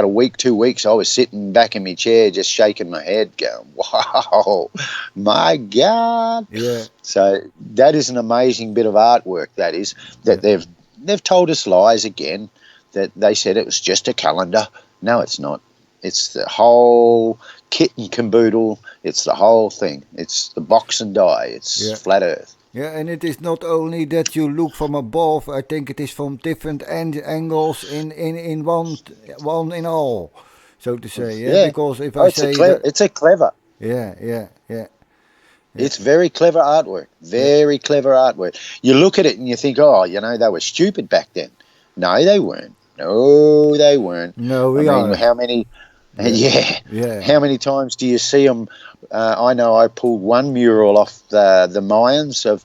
a week, 2 weeks, I was sitting back in my chair, just shaking my head, going, "Wow, my God!" Yeah. So that is an amazing bit of artwork. That is that they've told us lies again. That they said it was just a calendar. No, it's not. It's the whole kit and caboodle. It's the whole thing. It's the box and die. It's flat Earth. Yeah, and it is not only that you look from above. I think it is from different angles in one in all, so to say. Yeah, because if I say it's a clever. Yeah. It's very clever artwork. Very clever artwork. You look at it and you think, oh, they were stupid back then. No, they weren't. No, they weren't. No, we are. How many Yeah. Yeah. How many times do you see them? I know I pulled one mural off the Mayans of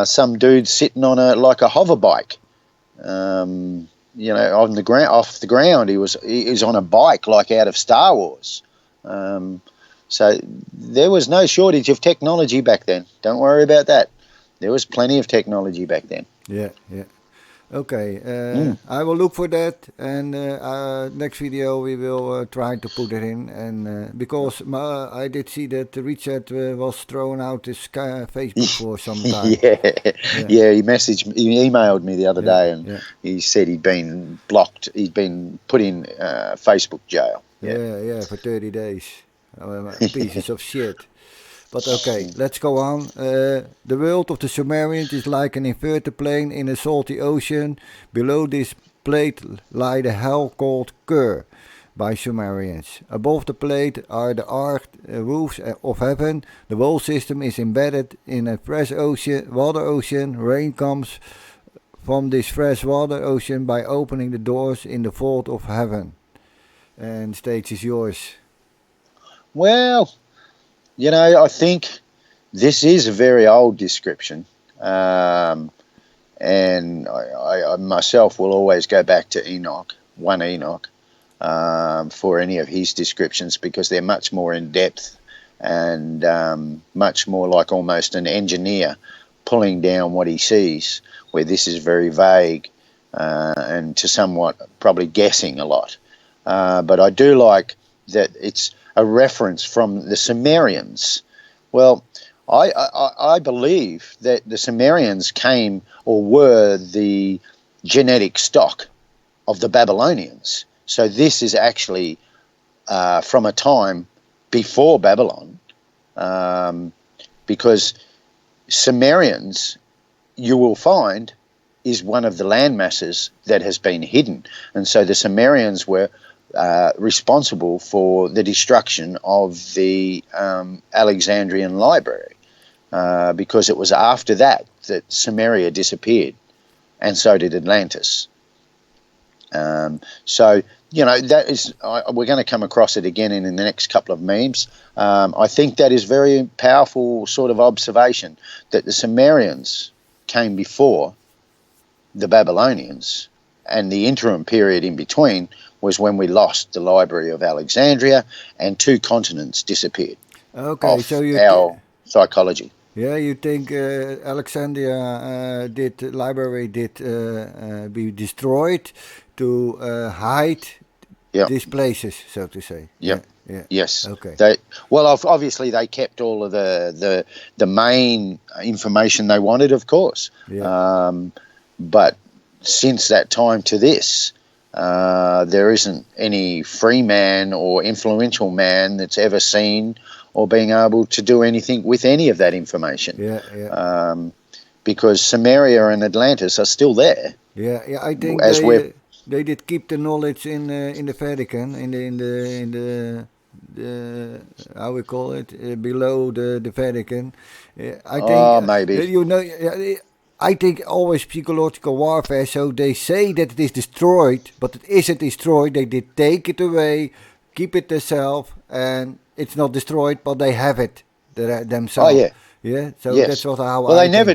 some dude sitting on a hover bike. On the ground, off the ground. He was on a bike like out of Star Wars. So there was no shortage of technology back then. Don't worry about that. There was plenty of technology back then. Yeah, yeah. Okay, Mm. I will look for that, and next video we will try to put it in. And because I did see that Richard was thrown out his Facebook for some time. Yeah, Yeah, yeah. He emailed me the other yeah, day, and yeah, he said he'd been blocked. He'd been put in Facebook jail. Yeah. yeah, for 30 days. Pieces of shit. But okay, let's go on. The world of the Sumerians is like an inverted plane in a salty ocean. Below this plate lie the hell called Ker by Sumerians. Above the plate are the arched roofs of heaven. The whole system is embedded in a fresh water ocean. Rain comes from this fresh water ocean by opening the doors in the vault of heaven. And stage is yours. Well, I think this is a very old description, and I myself will always go back to Enoch, one Enoch, for any of his descriptions because they're much more in depth and much more like almost an engineer pulling down what he sees, where this is very vague and to somewhat probably guessing a lot. But I do like that it's a reference from the Sumerians. Well, I believe that the Sumerians came or were the genetic stock of the Babylonians. So this is actually from a time before Babylon, because Sumerians, you will find, is one of the land masses that has been hidden. And so the Sumerians were responsible for the destruction of the Alexandrian library, because it was after that Sumeria disappeared, and so did Atlantis. So that is, we're going to come across it again in the next couple of memes. I think that is very powerful sort of observation that the Sumerians came before the Babylonians, and the interim period in between was when we lost the Library of Alexandria and 2 continents disappeared. Okay, so our psychology. Yeah, you think Alexandria library did be destroyed to hide these places, so to say? Yep. Yeah. Yes. Okay. Obviously they kept all of the main information they wanted, of course. Yeah. But since that time to this, there isn't any free man or influential man that's ever seen or being able to do anything with any of that information. Yeah. Because Sumeria and Atlantis are still there. Yeah. I think they did keep the knowledge in the Vatican, in the how we call it, below the Vatican. I think maybe. I think always psychological warfare. So they say that it is destroyed, but it isn't destroyed. They did take it away, keep it themselves, and it's not destroyed, but they have it themselves. Oh yeah, yeah. So yes. that's how. Well, they never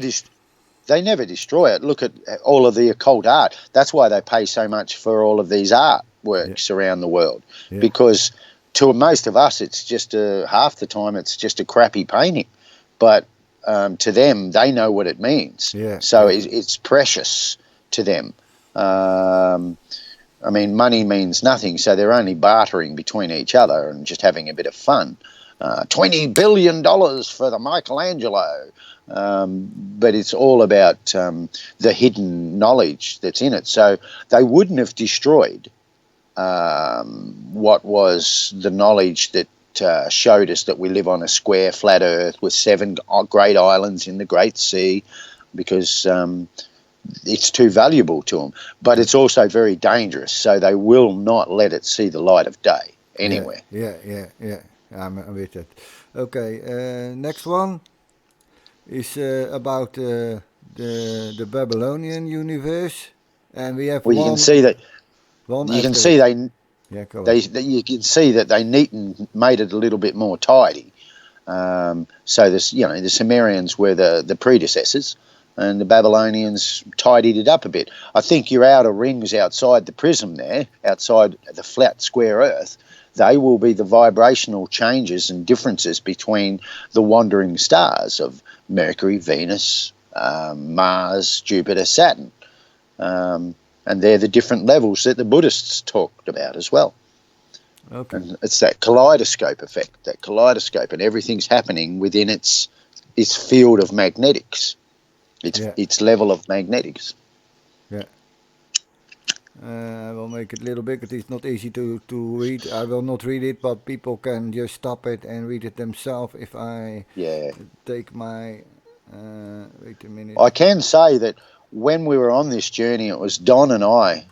destroy it. Look at all of the occult art. That's why they pay so much for all of these artworks around the world, because to most of us, it's just half the time it's just a crappy painting, but to them, they know what it means. Yeah. So it's precious to them. I mean, money means nothing, so they're only bartering between each other and just having a bit of fun. $20 billion for the Michelangelo. But it's all about the hidden knowledge that's in it. So they wouldn't have destroyed what was the knowledge that showed us that we live on a square, flat Earth with 7 great islands in the Great Sea, because it's too valuable to them. But it's also very dangerous, so they will not let it see the light of day anywhere. Yeah. I'm with it. Okay, next one is about the Babylonian universe, and we have well, you can see that. Yeah, correct. You can see that they made it a little bit more tidy. So this, the Sumerians were the predecessors, and the Babylonians tidied it up a bit. I think your outer rings outside the prism there, outside the flat square Earth, they will be the vibrational changes and differences between the wandering stars of Mercury, Venus, Mars, Jupiter, Saturn. And they're the different levels that the Buddhists talked about as well. Okay. And it's that kaleidoscope effect, and everything's happening within its field of magnetics, its level of magnetics. Yeah. I will make it a little big. It's not easy to read. I will not read it, but people can just stop it and read it themselves if I take my... wait a minute. I can say that when we were on this journey, it was Don and I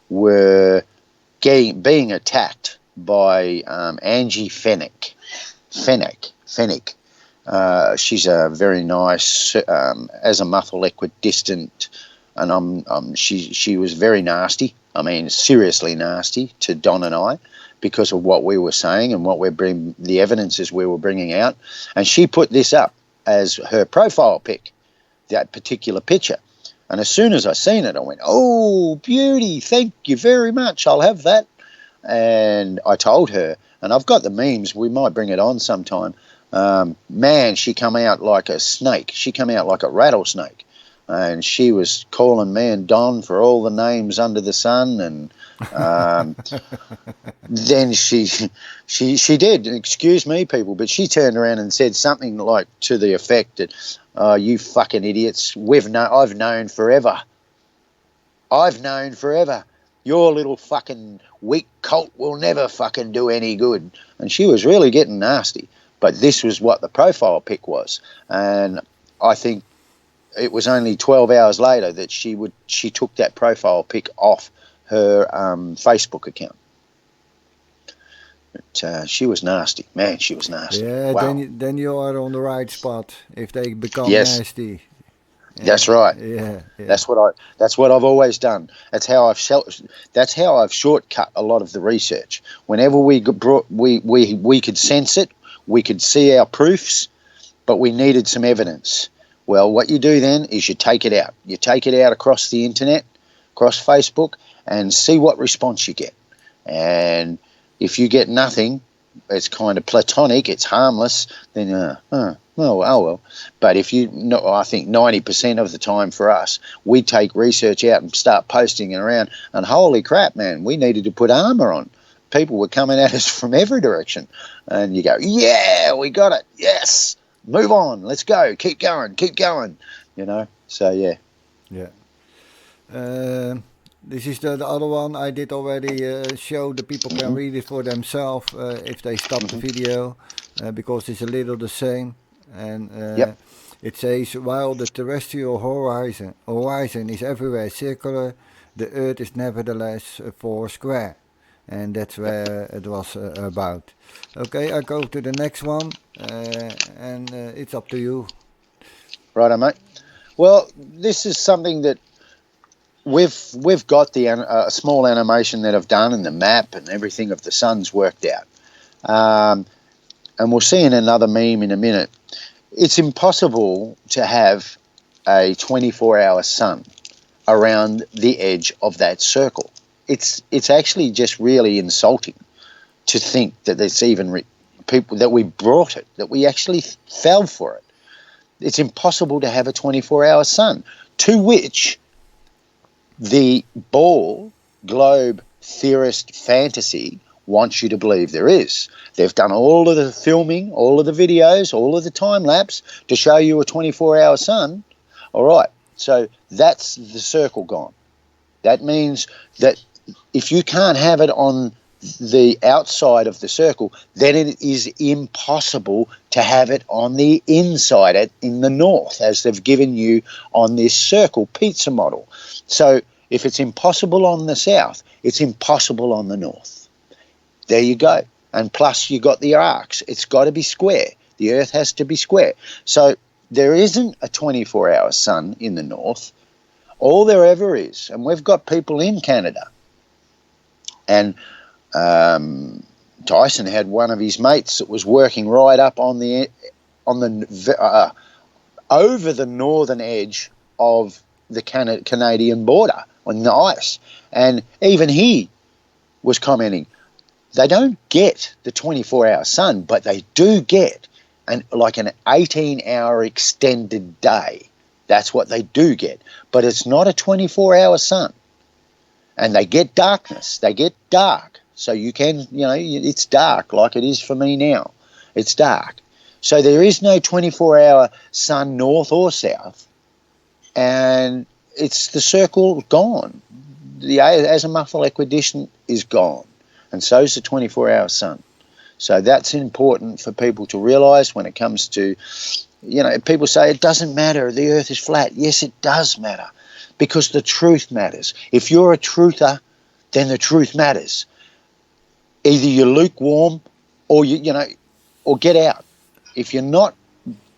were being attacked by Angie Fennick. She's a very nice, azimuthal equidistant, and she was very nasty. I mean, seriously nasty to Don and I because of what we were saying and the evidences we were bringing out. And she put this up as her profile pic, that particular picture. And as soon as I seen it, I went, "Oh, beauty, thank you very much. I'll have that." And I told her, and I've got the memes, we might bring it on sometime. Man, she come out like a snake. She come out like a rattlesnake. And she was calling me and Don for all the names under the sun. And then she did, excuse me, people, but she turned around and said something like to the effect that, "Oh, you fucking idiots, I've known forever. Your little fucking weak cult will never fucking do any good." And she was really getting nasty. But this was what the profile pic was. And I think it was only 12 hours later that she took that profile pic off her Facebook account. But she was nasty. Man, she was nasty. Yeah, wow. then you are on the right spot if they become nasty. Yeah, that's right. Yeah. That's what I've always done. That's how I've shortcut a lot of the research. Whenever we could sense it, we could see our proofs, but we needed some evidence. Well, what you do then is you take it out. You take it out across the internet, across Facebook, and see what response you get. And if you get nothing, it's kind of platonic, it's harmless, then oh well. But if I think 90% of the time for us, we take research out and start posting it around, and holy crap, man, we needed to put armor on. People were coming at us from every direction, and you go, yeah, we got it, yes, move on, let's go, keep going, so yeah. This is the other one I did already show. The people can read it for themselves if they stop the video, because it's a little the same. And it says, while the terrestrial horizon is everywhere circular, the Earth is nevertheless 4 square. And that's where it was about. Okay, I go to the next one, and it's up to you. Righto, mate. Well, this is something that we've got the small animation that I've done and the map and everything of the sun's worked out. And we'll see in another meme in a minute. It's impossible to have a 24-hour sun around the edge of that circle. It's actually just really insulting to think that there's even people that we brought it, that we actually fell for it. It's impossible to have a 24-hour sun, to which the ball globe theorist fantasy wants you to believe there is. They've done all of the filming, all of the videos, all of the time lapse to show you a 24-hour sun. All right, so that's the circle gone. That means that if you can't have it on the outside of the circle, then it is impossible to have it on the inside, in the north, as they've given you on this circle pizza model. So if it's impossible on the south, it's impossible on the north. There you go. And plus you got the arcs. It's got to be square. The Earth has to be square. So there isn't a 24-hour sun in the north. All there ever is, and we've got people in Canada And Tyson had one of his mates that was working right up on the over the northern edge of the Canadian border on the ice, and even he was commenting, they don't get the 24-hour sun, but they do get an 18-hour extended day. That's what they do get, but it's not a 24-hour sun. And they get darkness. They get dark. So you can, it's dark like it is for me now. It's dark. So there is no 24-hour sun north or south. And it's the circle gone. The azimuthal equidistant is gone. And so is the 24-hour sun. So that's important for people to realise when it comes to, people say it doesn't matter, the earth is flat. Yes, it does matter, because the truth matters. If you're a truther, then the truth matters. Either you're lukewarm or or get out. If you're not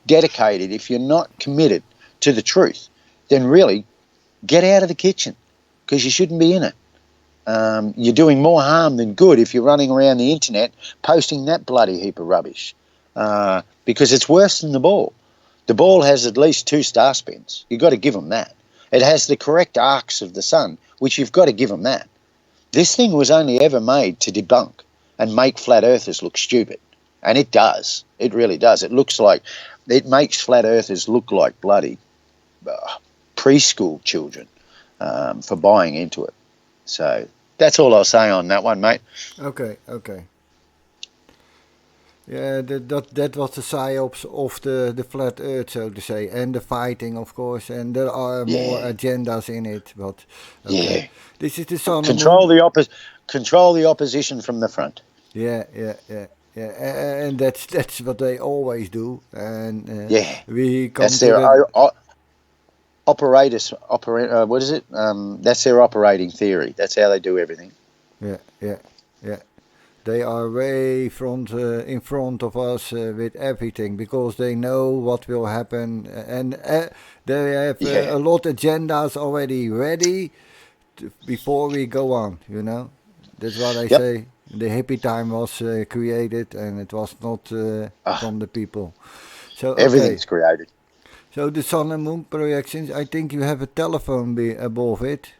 dedicated, if you're not committed to the truth, then really get out of the kitchen, because you shouldn't be in it. You're doing more harm than good if you're running around the internet posting that bloody heap of rubbish, because it's worse than the ball. The ball has at least 2 star spins. You've got to give them that. It has the correct arcs of the sun, which you've got to give them that. This thing was only ever made to debunk and make flat earthers look stupid. And it does. It really does. It makes flat earthers look like bloody preschool children for buying into it. So that's all I'll say on that one, mate. Okay. Yeah, that was the psyops of the flat earth, so to say, and the fighting, of course, and there are more agendas in it, but okay. Yeah. This is the sun. Control the opposition from the front. Yeah, and that's what they always do, and we come that's to their operators. What is it? That's their operating theory. That's how they do everything. Yeah. They are way in front of us with everything, because they know what will happen, and they have a lot of agendas already ready before we go on. That's what I say. The hippie time was created, and it was not from the people. So everything's created. So the sun and moon projections. I think you have a telephone above it.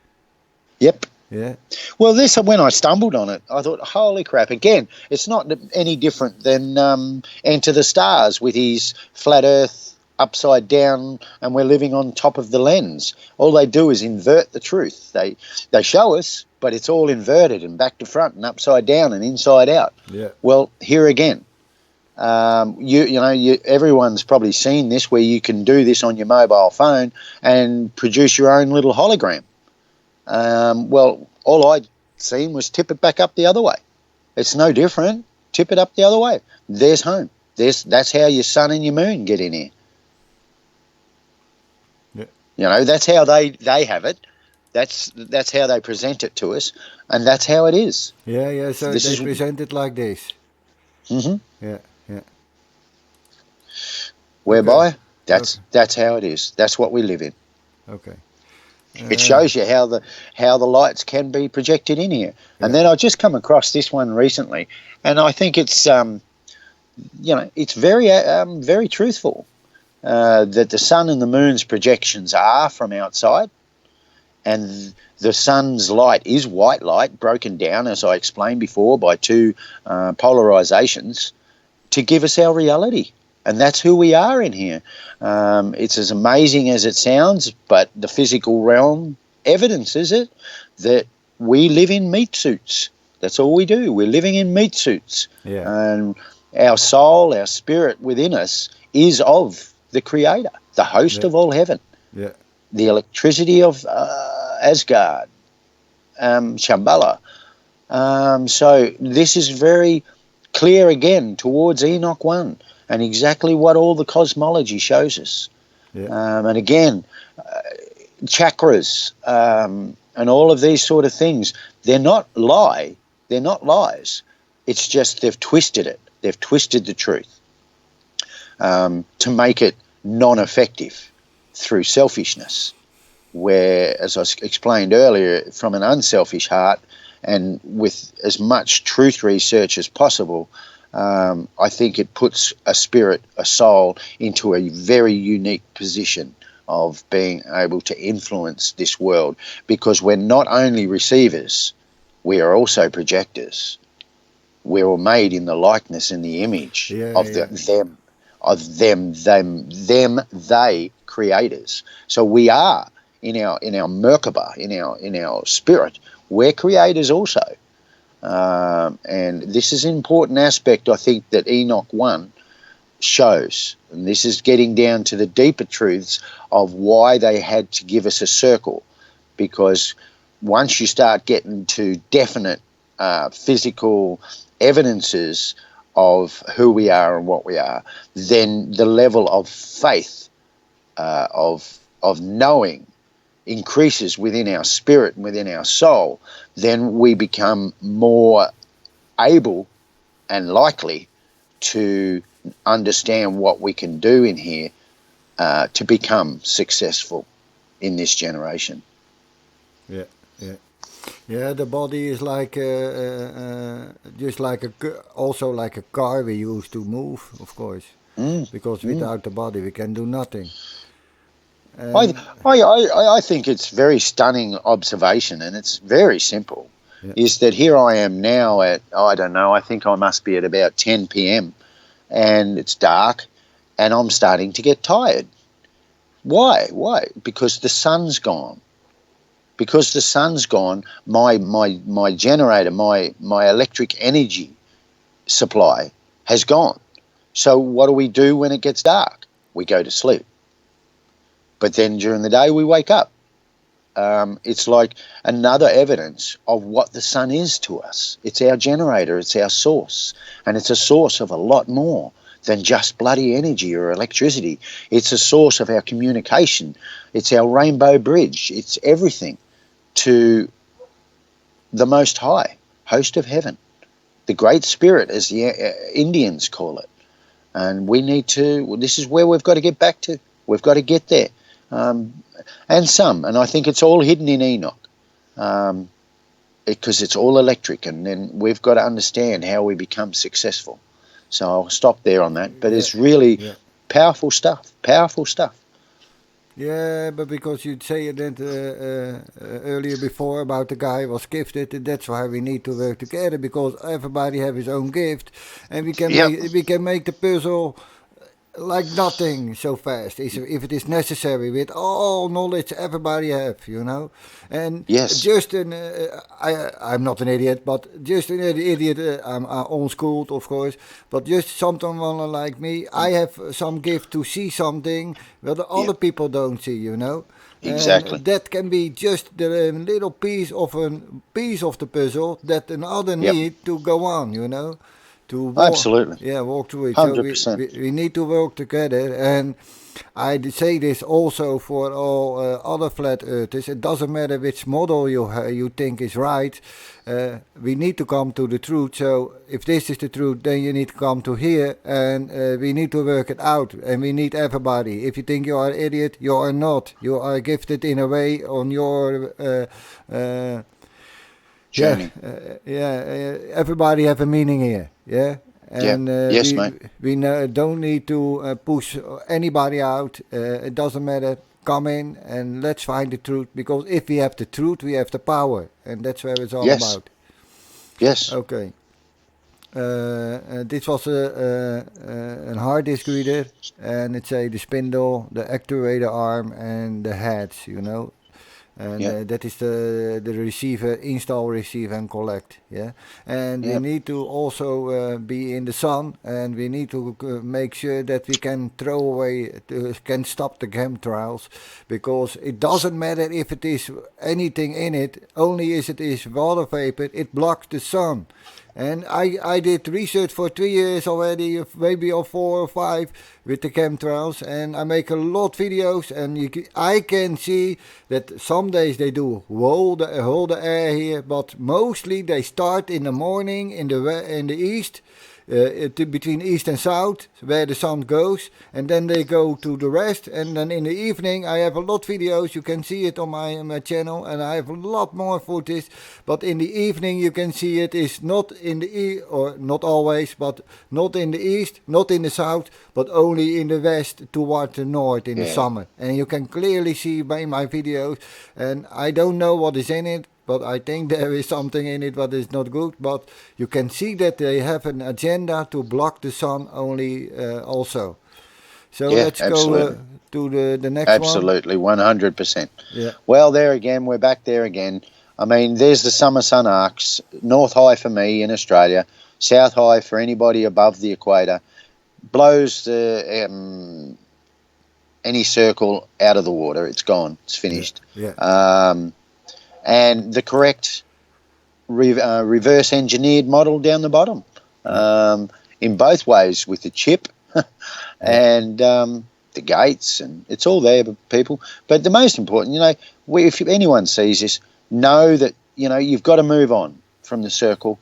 Yep. Yeah. Well, when I stumbled on it, I thought, holy crap. Again, it's not any different than Enter the Stars with his flat earth upside down, and we're living on top of the lens. All they do is invert the truth. They show us, but it's all inverted and back to front and upside down and inside out. Yeah. Well, here again, everyone's probably seen this, where you can do this on your mobile phone and produce your own little hologram. Well, all I'd seen was tip it back up the other way. It's no different. Tip it up the other way. There's home. That's how your sun and your moon get in here. Yeah. That's how they have it. That's how they present it to us, and that's how it is. Yeah. So they present it like this. Mm-hmm. Yeah. Whereby that's how it is. That's what we live in. Okay. It shows you how the lights can be projected in here. And then I just come across this one recently, and I think it's it's very truthful, that the sun and the moon's projections are from outside, and the sun's light is white light broken down, as I explained before, by 2 polarizations to give us our reality. And that's who we are in here. It's as amazing as it sounds, but the physical realm evidences it, that we live in meat suits. That's all we do. We're living in meat suits. Yeah. And our soul, our spirit within us is of the Creator, the host of all heaven, the electricity of Asgard, Shambhala. So this is very clear again towards Enoch 1. And exactly what all the cosmology shows us. Yeah. And again, chakras and all of these sort of things, they're not lies. It's just they've twisted it. They've twisted the truth to make it non-effective through selfishness, where, as I explained earlier, from an unselfish heart, and with as much truth research as possible, I think it puts a spirit, a soul, into a very unique position of being able to influence this world, because we're not only receivers, we are also projectors. We're all made in the likeness and the image of they creators. So we are in our Merkaba, in our spirit, we're creators also. And this is an important aspect, I think, that Enoch 1 shows. And this is getting down to the deeper truths of why they had to give us a circle. Because once you start getting to definite physical evidences of who we are and what we are, then the level of faith, of knowing, increases within our spirit and within our soul. Then we become more able and likely to understand what we can do in here to become successful in this generation. Yeah, the body is like just like also like a car we use to move, of course, because without the body we can do nothing. I think it's very stunning observation, and it's very simple. Yeah. Is that here I am now at, I don't know, I think I must be at about 10 p.m. and it's dark and I'm starting to get tired. Why? Because the sun's gone. Because the sun's gone, my generator, my electric energy supply has gone. So what do we do when it gets dark? We go to sleep. But then during the day we wake up. It's like another evidence of what the sun is to us. It's our generator, it's our source. And it's a source of a lot more than just bloody energy or electricity. It's a source of our communication. It's our rainbow bridge. It's everything to the Most High, host of heaven, the Great Spirit, as the Indians call it. And we need to, this is where we've got to get back to. We've got to get there. And I think it's all hidden in Enoch, because it's all electric, and then we've got to understand how we become successful. So I'll stop there on that, but it's really powerful stuff. Yeah, but because you'd say that earlier before about the guy was gifted, and that's why we need to work together, because everybody have his own gift, and we can make the puzzle like nothing so fast, if it is necessary, with all knowledge everybody have, and just I'm not an idiot, but just an idiot, I'm unschooled, of course, but just someone like me, I have some gift to see something that the other people don't see, Exactly. And that can be just the little piece of the puzzle that another need to go on, to walk, absolutely, walk through it. 100%. So we need to work together, and I say this also for all other flat earthers. It doesn't matter which model you think is right. We need to come to the truth. So if this is the truth, then you need to come to here, and we need to work it out. And we need everybody. If you think you are an idiot, you are not. You are gifted in a way on your journey. Everybody have a meaning here. Yeah. And yes, mate. We don't need to push anybody out. It doesn't matter. Come in and let's find the truth. Because if we have the truth, we have the power, and that's where it's all about. Yes. Okay. Dit was een hard disk reader, and it's the spindle, the actuator arm, and the heads. And that is the receiver, install, receive, and collect. Yeah, and we need to also be in the sun, and we need to make sure that we can throw away, can stop the chemtrails, because it doesn't matter if it is anything in it. Only if it is water vapor, it blocks the sun. And I did research for 3 years already, maybe or 4 or 5, with the chemtrails, and I make a lot of videos, and I can see that some days they do hold the air here, but mostly they start in the morning in the east, between east and south, where the sun goes, and then they go to the rest, and then in the evening I have a lot of videos, you can see it on my channel, and I have a lot more footage, but in the evening you can see it is not in the or not always, but not in the east, not in the south, but only in the west toward the north in the summer, and you can clearly see by my videos, and I don't know what is in it, but I think there is something in it that is not good. But you can see that they have an agenda to block the sun only also. So let's go to the next one. Absolutely, 100%. Yeah. Well, there again, we're back there again. I mean, there's the summer sun arcs. North high for me in Australia, south high for anybody above the equator. Blows the any circle out of the water. It's gone. It's finished. Yeah. And the correct reverse engineered model down the bottom, in both ways, with the chip and the gates, and it's all there, people. But the most important, if anyone sees this, know that you've got to move on from the circle.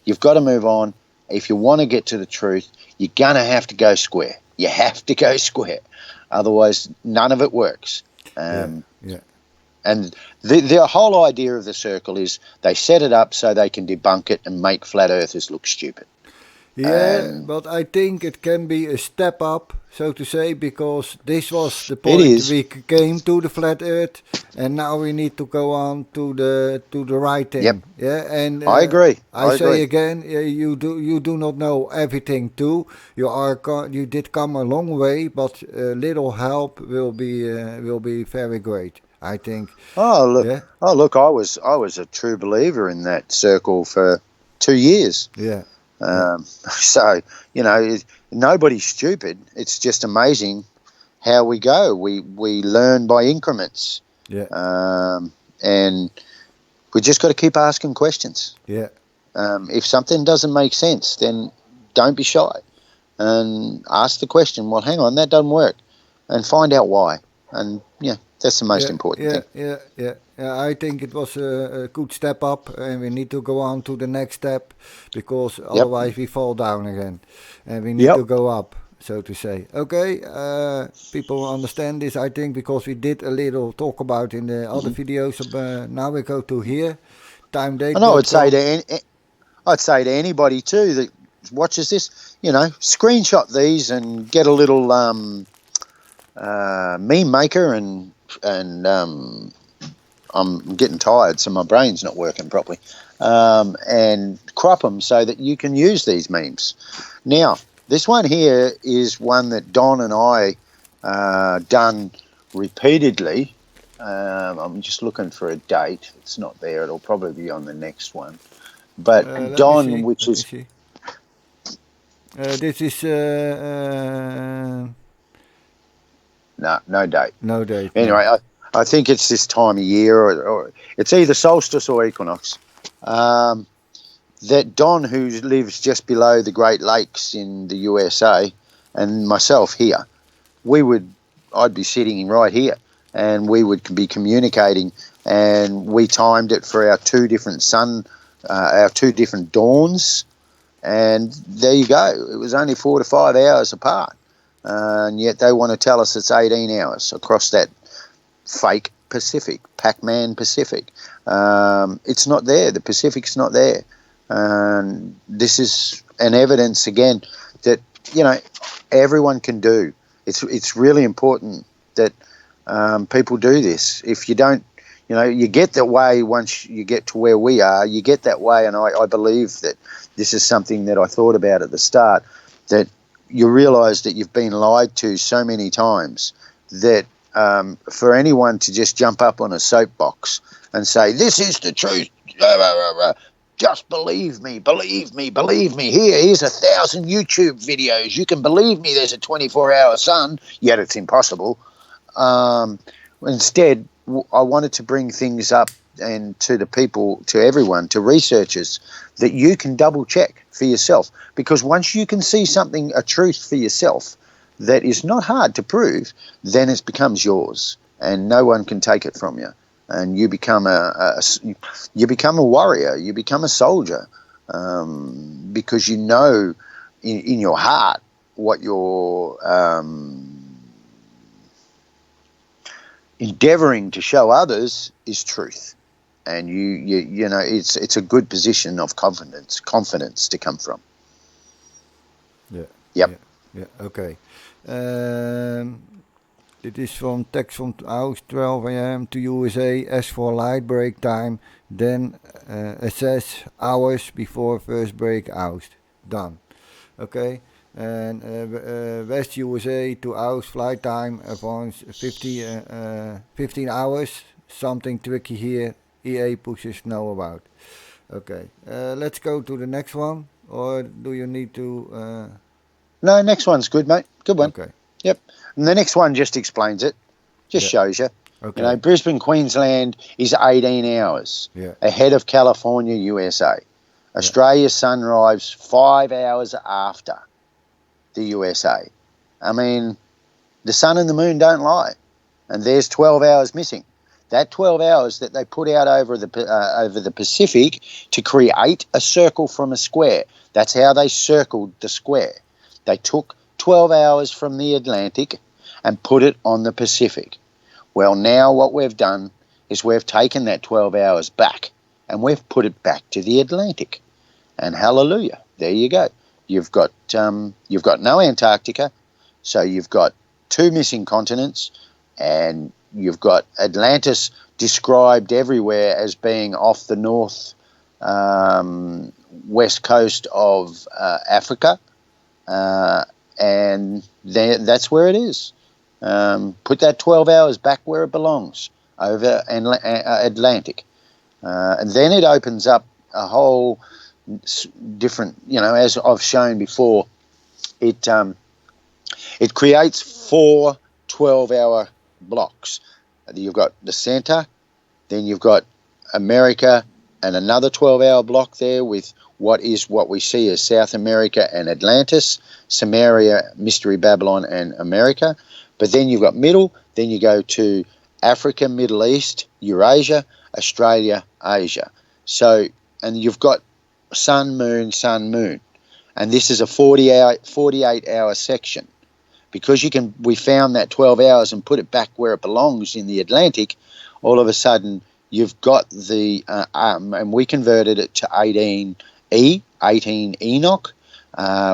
You've got to move on. If you want to get to the truth, you're gonna have to go square. You have to go square, otherwise none of it works. And the whole idea of the circle is they set it up so they can debunk it and make flat earthers look stupid. Yeah, but I think it can be a step up, so to say, because this was the point we came to the flat earth, and now we need to go on to the right thing. Yep. Yeah, and I agree. I say again, you do not know everything too. You did come a long way, but little help will be very great, I think. Look, I was a true believer in that circle for 2 years. Yeah. So, nobody's stupid. It's just amazing how we go. We learn by increments. Yeah. And we just got to keep asking questions. Yeah. If something doesn't make sense, then don't be shy and ask the question, well, hang on, that doesn't work, and find out why. And, that's the most important thing. Yeah. I think it was a good step up, and we need to go on to the next step, because otherwise we fall down again, and we need to go up, so to say. Okay, people understand this, I think, because we did a little talk about in the other videos. Now we go to here, time date. And I'd say to anybody too that watches this, screenshot these and get a little meme maker, and I'm getting tired, so my brain's not working properly, and crop them so that you can use these memes. Now, this one here is one that Don and I done repeatedly. I'm just looking for a date. It's not there. It'll probably be on the next one. But Don, which is... this is... No date. No date. Anyway, I think it's this time of year, or it's either solstice or equinox. That Don, who lives just below the Great Lakes in the USA, and myself here, I'd be sitting right here, and we would be communicating, and we timed it for our two different dawns, and there you go. It was only 4 to 5 hours apart, and yet they want to tell us it's 18 hours across that fake Pacific, Pac-Man Pacific. It's not there. The Pacific's not there. And this is an evidence again that, everyone can do. It's really important that people do this. If you don't, you get that way once you get to where we are, you get that way. And I believe that this is something that I thought about at the start, that you realise that you've been lied to so many times that for anyone to just jump up on a soapbox and say, this is the truth, just believe me. Here's 1,000 YouTube videos. You can believe me there's a 24-hour sun, yet it's impossible. Instead, I wanted to bring things up and to the people, to everyone, to researchers, that you can double check for yourself. Because once you can see something, a truth for yourself, that is not hard to prove, then it becomes yours, and no one can take it from you. And you become a warrior, you become a soldier, because you know in your heart, what you're endeavoring to show others is truth, and you know it's a good position of confidence to come from. Yeah. Yep. Yeah. Okay. Dit is from text from house 12 a.m. to USA. As for light break time, then assess hours before first break out. Done. Okay. And West USA to house flight time advance 15 hours. Something tricky here. EA pushes know about. Okay. Let's go to the next one. Or do you need to... No, next one's good, mate. Good one. Okay. Yep. And the next one just explains it. Just shows you. Okay. You know, Brisbane, Queensland is 18 hours ahead of California, USA. Australia's sunrise 5 hours after the USA. I mean, the sun and the moon don't lie, and there's 12 hours missing. That 12 hours that they put out over the Pacific to create a circle from a square. That's how they circled the square. They took 12 hours from the Atlantic and put it on the Pacific. Well, now what we've done is we've taken that 12 hours back and we've put it back to the Atlantic. And hallelujah, there you go. You've got no Antarctica, so you've got 2 missing continents, and you've got Atlantis described everywhere as being off the north west coast of Africa. And that's where it is. Put that 12 hours back where it belongs, over Atlantic. And then it opens up a whole different, you know, as I've shown before, it creates 4 12-hour blocks. You've got the center, then you've got America and another 12-hour block there with what we see as South America and Atlantis, Samaria, Mystery Babylon and America. But then you've got middle, then you go to Africa, Middle East, Eurasia, Australia, Asia. So, and you've got sun, moon, and this is a 48-hour section. Because we found that 12 hours and put it back where it belongs in the Atlantic, all of a sudden you've got the, and we converted it to 18 Enoch,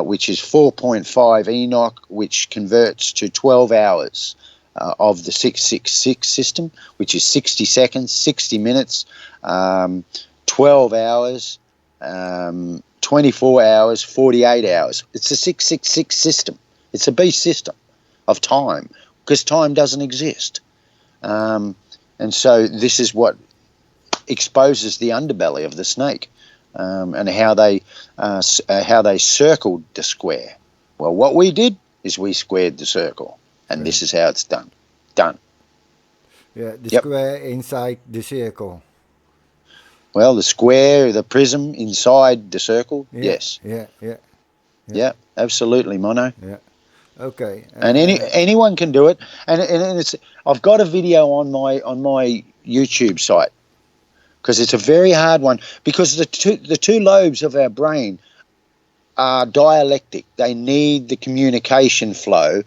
which is 4.5 Enoch, which converts to 12 hours of the 666 system, which is 60 seconds, 60 minutes, 12 hours, 24 hours, 48 hours. It's a 666 system. It's a beast system of time, because time doesn't exist. And so this is what exposes the underbelly of the snake, and how they circled the square. Well, what we did is we squared the circle, and this is how it's done. Yeah, the square inside the circle. Well, the square, the prism inside the circle. Yes. Yeah, absolutely, Mono. Yeah. Okay. And anyone can do it. And it's, I've got a video on my YouTube site, because it's a very hard one, because the two lobes of our brain are dialectic. They need the communication flow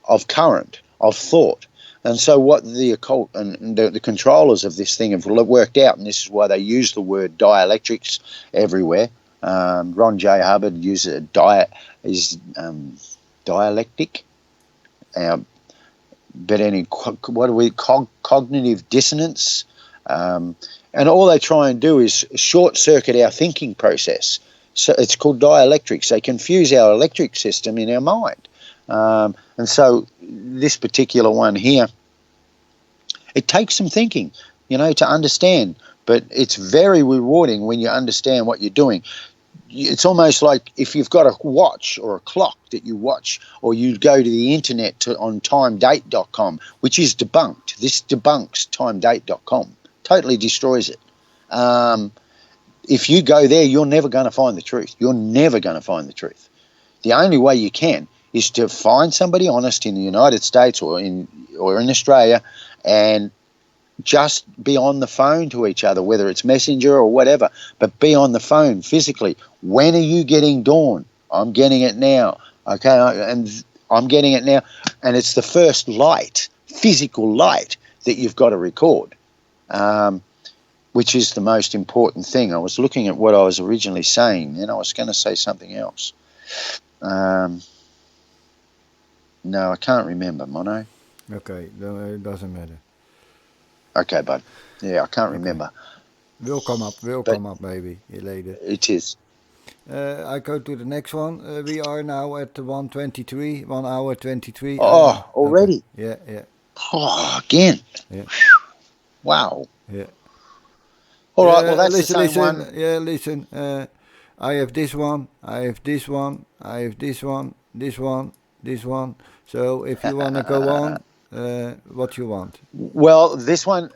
of current, of thought. And so what the occult and the controllers of this thing have worked out, and this is why they use the word dielectrics everywhere. Ron J. Hubbard uses dialectic. But any cognitive dissonance. And all they try and do is short circuit our thinking process. So it's called dielectrics. They confuse our electric system in our mind. And so this particular one here, it takes some thinking, you know, to understand, but it's very rewarding when you understand what you're doing. It's almost like if you've got a watch or a clock that you watch, or you go to the internet on timedate.com, which is debunked. This debunks timedate.com, totally destroys it. If you go there, you're never going to find the truth. You're never going to find the truth. The only way you can is to find somebody honest in the United States or in Australia, and just be on the phone to each other, whether it's messenger or whatever, but be on the phone physically. When are you getting dawn? I'm getting it now. Okay, and I'm getting it now. And it's the first light, physical light, that you've got to record, which is the most important thing. I was looking at what I was originally saying, and I was going to say something else. No, I can't remember, Mono. Okay, it doesn't matter. Okay, bud. Yeah, I can't remember. Will come up maybe later. It is. I go to the next one. We are now at 1:23, 1 hour 23. Oh, already? Okay. Yeah. Oh, again. Yeah. Wow. Yeah. All right, well, that's listen, the same one. Yeah, listen. I have this one, I have this one, I have this one, this one, this one. So if you want to go on, what you want? Well, this one,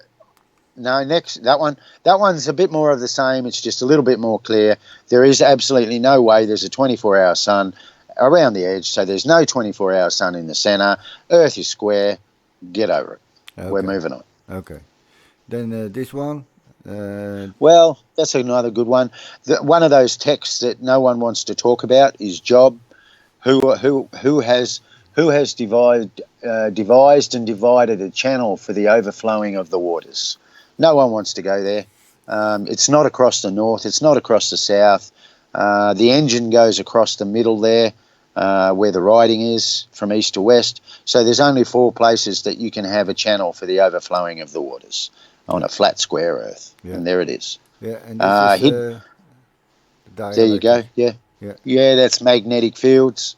no, next, that one's a bit more of the same. It's just a little bit more clear. There is absolutely no way there's a 24-hour sun around the edge, so there's no 24-hour sun in the center. Earth is square. Get over it. Okay. We're moving on. Okay. Then this one. Well, that's another good one. One of those texts that no one wants to talk about is Job, who has devised and divided a channel for the overflowing of the waters. No one wants to go there. It's not across the north. It's not across the south. The engine goes across the middle there, where the riding is from east to west. So there's only 4 places that you can have a channel for the overflowing of the waters on a flat square Earth, and there it is. Yeah, and this is there you go. Yeah. That's magnetic fields.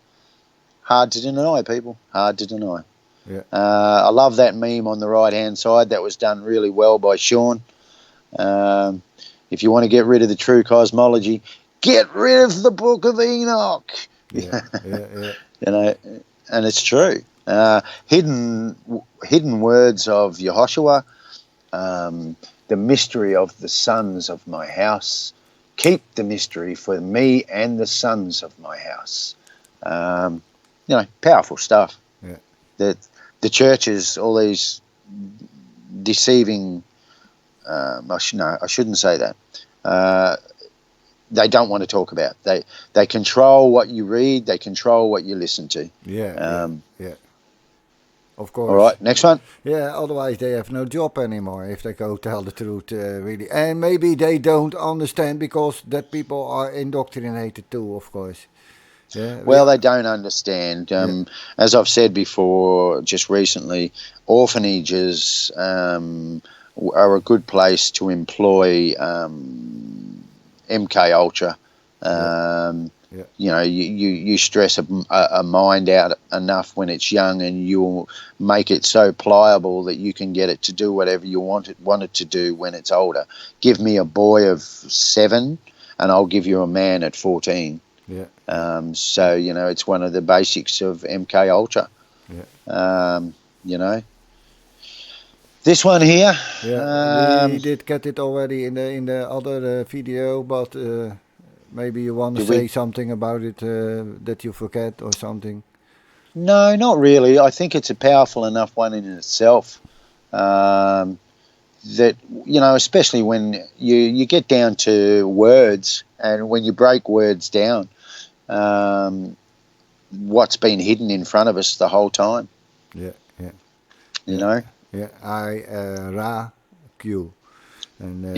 Hard to deny, people. Hard to deny. Yeah. I love that meme on the right-hand side. That was done really well by Sean. If you want to get rid of the true cosmology, get rid of the Book of Enoch. Yeah. You know, and it's true. Hidden words of Yehoshua. The mystery of the sons of my house. Keep the mystery for me and the sons of my house. Powerful stuff. Yeah. That the churches, all these deceiving. I shouldn't say that. They don't want to talk about. They control what you read. They control what you listen to. Yeah. Of course. All right, next one. Yeah, otherwise they have no job anymore if they go tell the truth, really. And maybe they don't understand because that people are indoctrinated too, of course. Yeah. Well, they don't understand. As I've said before, just recently, orphanages are a good place to employ MK Ultra. You stress a mind out enough when it's young, and you'll make it so pliable that you can get it to do whatever you want it to do when it's older. Give me a boy of 7, and I'll give you a man at 14. Yeah. So it's one of the basics of MK Ultra. Yeah. This one here. Yeah. We did get it already in the other video, but. Maybe you want to say something about it that you forget or something? No, not really. I think it's a powerful enough one in itself that, especially when you get down to words, and when you break words down, what's been hidden in front of us the whole time. Yeah. Yeah, Ra, Q. And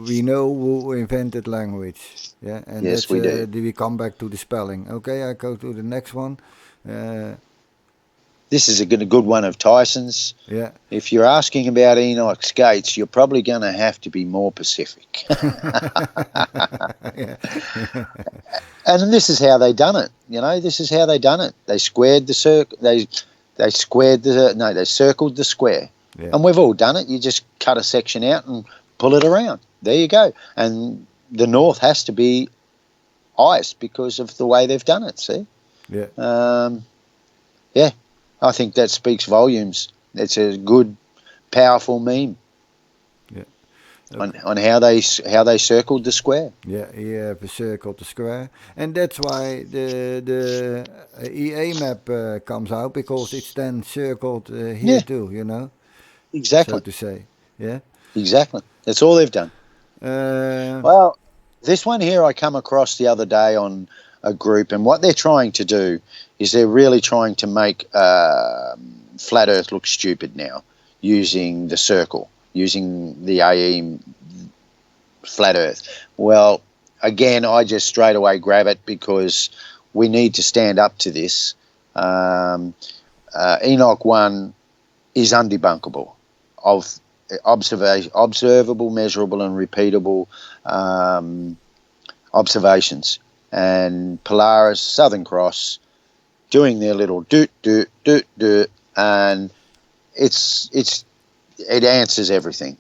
we know who invented language. Yeah, and yes, we do. We come back to the spelling. Okay, I go to the next one. This is a good one of Tyson's. Yeah. If you're asking about Enoch's gates, you're probably going to have to be more specific. And this is how they done it. This is how they done it. They squared the circle. They circled the square. Yeah. And we've all done it. You just cut a section out and pull it around. There you go. And the north has to be ice because of the way they've done it, see? Yeah. I think that speaks volumes. It's a good, powerful meme. Yeah. On how they circled the square. Yeah, circled the square. And that's why the EA map comes out, because it's then circled here too, Exactly. So to say, yeah. Exactly. That's all they've done. Well, this one here I come across the other day on a group, and what they're trying to do is they're really trying to make flat Earth look stupid now, using the circle, using the AE flat Earth. Well, again, I just straight away grab it because we need to stand up to this. Enoch 1 is undebunkable of observable, measurable, and repeatable observations. And Polaris, Southern Cross, doing their little doot, and it answers everything.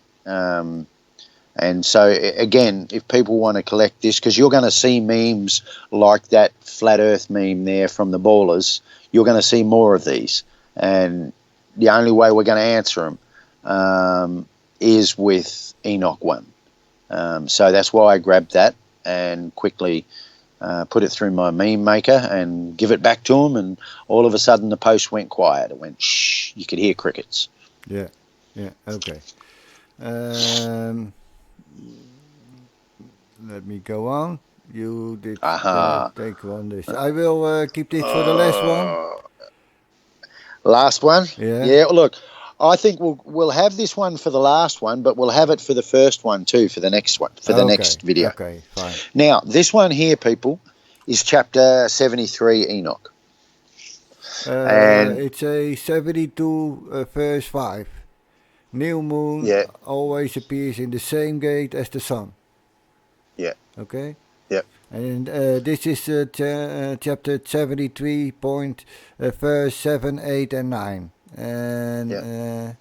And so, again, if people want to collect this, because you're going to see memes like that flat Earth meme there from the ballers, you're going to see more of these. And the only way we're going to answer them is with Enoch 1. So that's why I grabbed that and quickly put it through my meme maker and give it back to him. And all of a sudden the post went quiet. It went shh. You could hear crickets. Yeah, okay. Let me go on. You did take one this. I will keep this for the last one. Last one? Yeah. Look, I think we'll have this one for the last one, but we'll have it for the first one too, for the next one, for the next video. Okay, fine. Now, this one here, people, is chapter 73, Enoch. And it's a 72 verse 5. New moon always appears in the same gate as the sun. Yeah. Okay? Yep. And this is chapter 73 verse 7, 8 and 9. And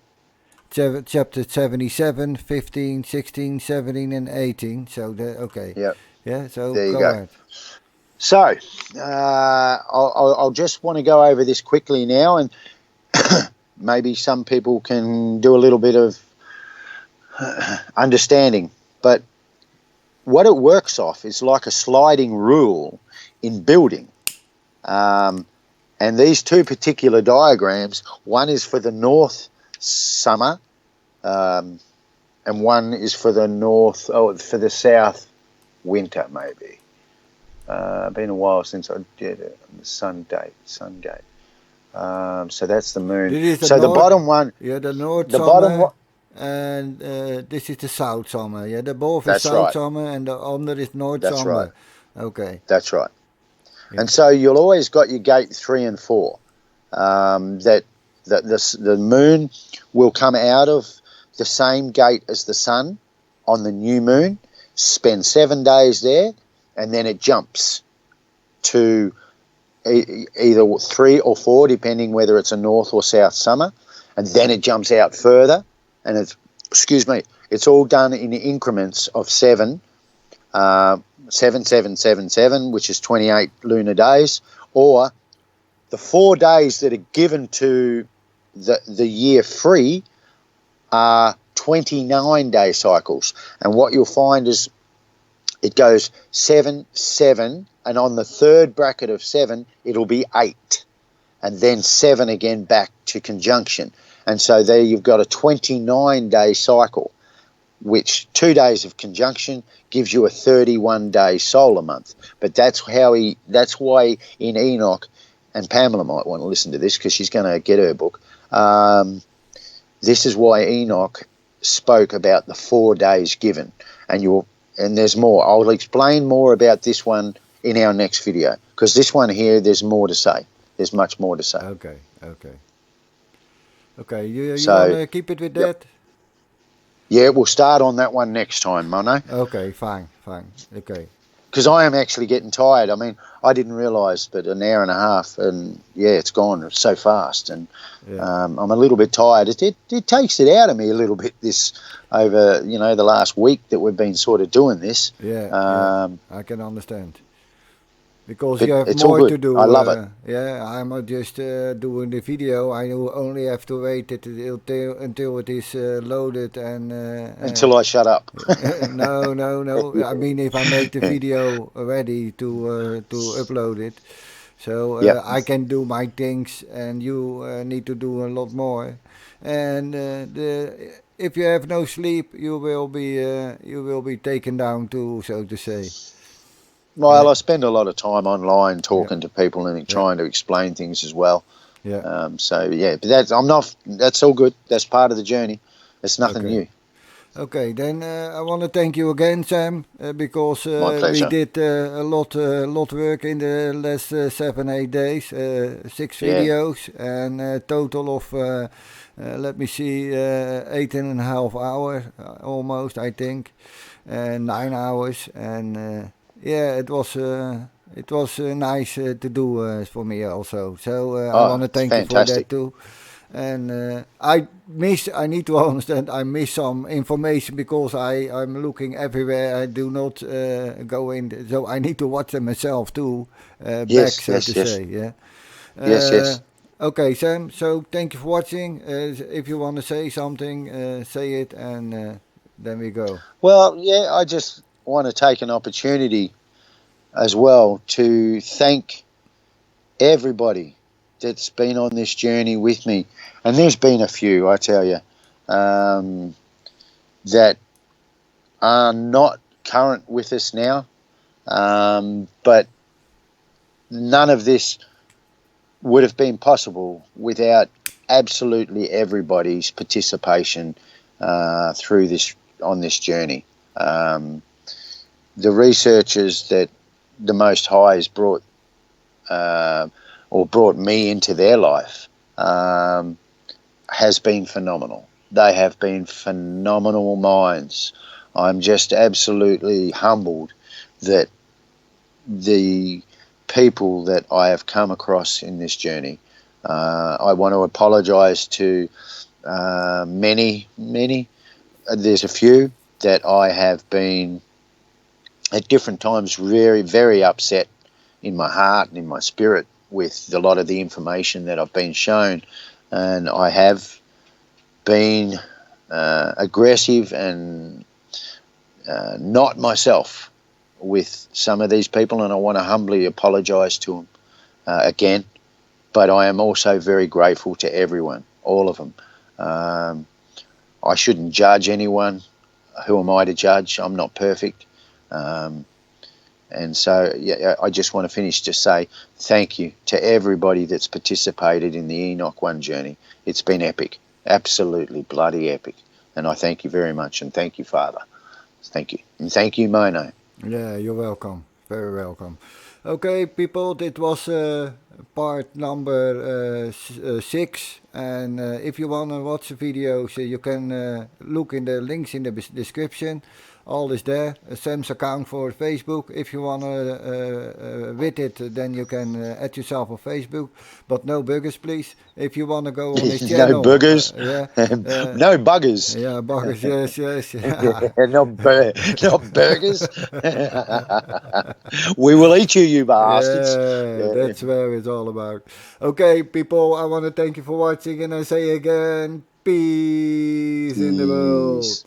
chapter 77, 15, 16, 17 and 18. So, okay. Yep. Yeah, so there you go go. ahead. So, I'll just want to go over this quickly now, and maybe some people can do a little bit of understanding. But what it works off is like a sliding rule in building. And these two particular diagrams, one is for the north summer, and one is for the for the south winter, maybe. Been a while since I did it. The sun gate. So that's the moon. The bottom one. Yeah, the north summer. And this is the south summer. Yeah, the above is south summer and the under is north summer. Right. Okay. That's right. Yeah. And so you'll always got your gate 3 and 4. That the moon will come out of the same gate as the sun on the new moon, spend 7 days there, and then it jumps to either 3 or 4, depending whether it's a north or south summer, and then it jumps out further, and it's all done in increments of 7. 7, which is 28 lunar days, or the 4 days that are given to the year free are 29-day cycles. And what you'll find is it goes 7, 7, and on the third bracket of 7, it'll be 8, and then 7 again back to conjunction. And so there you've got a 29-day cycle, which 2 days of conjunction gives you a 31-day solar month. But that's why in Enoch, and Pamela might want to listen to this because she's going to get her book. This is why Enoch spoke about the 4 days given, and there's more. I'll explain more about this one in our next video, because this one here, there's more to say. There's much more to say. Okay. You want to keep it with that? Yeah, we'll start on that one next time, Mono. Okay, fine. Okay. Because I am actually getting tired. I mean, I didn't realise, but an hour and a half, and it's gone so fast, and I'm a little bit tired. It takes it out of me a little bit this over the last week that we've been sort of doing this. I can understand. Because you have it's more all good. to do. I love it. Yeah, I'm not just doing the video. I only have to wait until it is loaded and... until I shut up. No. I mean, if I make the video ready to upload it. So I can do my things, and you need to do a lot more. And if you have no sleep, you will be taken down too, so to say. Well, Yeah, I spend a lot of time online yeah, talking to people and yeah, trying to explain things as well. yeah. So yeah, but that's I'm not. That's all good. That's part of the journey. It's nothing Okay. new. Okay, then I want to thank you again, Sam, because My we pleasure. did lot work in the last 7 8 days, 6 Yeah. videos, and a total of let me see, 8.5 hours almost, I think, 9 hours, and yeah, it was nice to do for me also. So I Oh, want to it's thank you for that fantastic. too. And I need to understand, I miss some information because I'm looking everywhere. I do not go in, so I need to watch them myself too, back, Yes, so to yes, yes, say. Yeah. yes, yes. Okay, Sam. So thank you for watching. If you want to say something, say it, and then we go. Well, yeah, I just want to take an opportunity as well to thank everybody that's been on this journey with me, and there's been a few, I tell you, um, that are not current with us now, but none of this would have been possible without absolutely everybody's participation through this on this journey. Um, the researchers that the Most High has brought uh, or brought me into their life has been phenomenal. They have been phenomenal minds. I'm just absolutely humbled that the people that I have come across in this journey. I want to apologise to many. There's a few that I have been at different times very upset in my heart and in my spirit with a lot of the information that I've been shown, and I have been aggressive and not myself with some of these people, and I want to humbly apologise to them again. But I am also very grateful to everyone, all of them. Um, I shouldn't judge anyone. Who am I to judge? I'm not perfect. Um, and so yeah, I just want to finish to say thank you to everybody that's participated in the Enoch 1 journey. It's been epic, absolutely bloody epic. And I thank you very much, and thank you, Father. Thank you. And thank you, Mono. Yeah, you're welcome. Very welcome. Okay, people, that was part number 6. And if you want to watch the videos, you can look in the links in the description. All is there. Sam's account for Facebook. If you want to with it, then you can add yourself on Facebook. But no buggers, please. If you want to go on his No channel, boogers, yeah. no buggers. Yeah, buggers, yes, yes. Not burgers. We will eat you, you bastards. Yeah, Yeah. that's where it's all about. Okay, people, I want to thank you for watching, and I say again, peace in the world. Peace.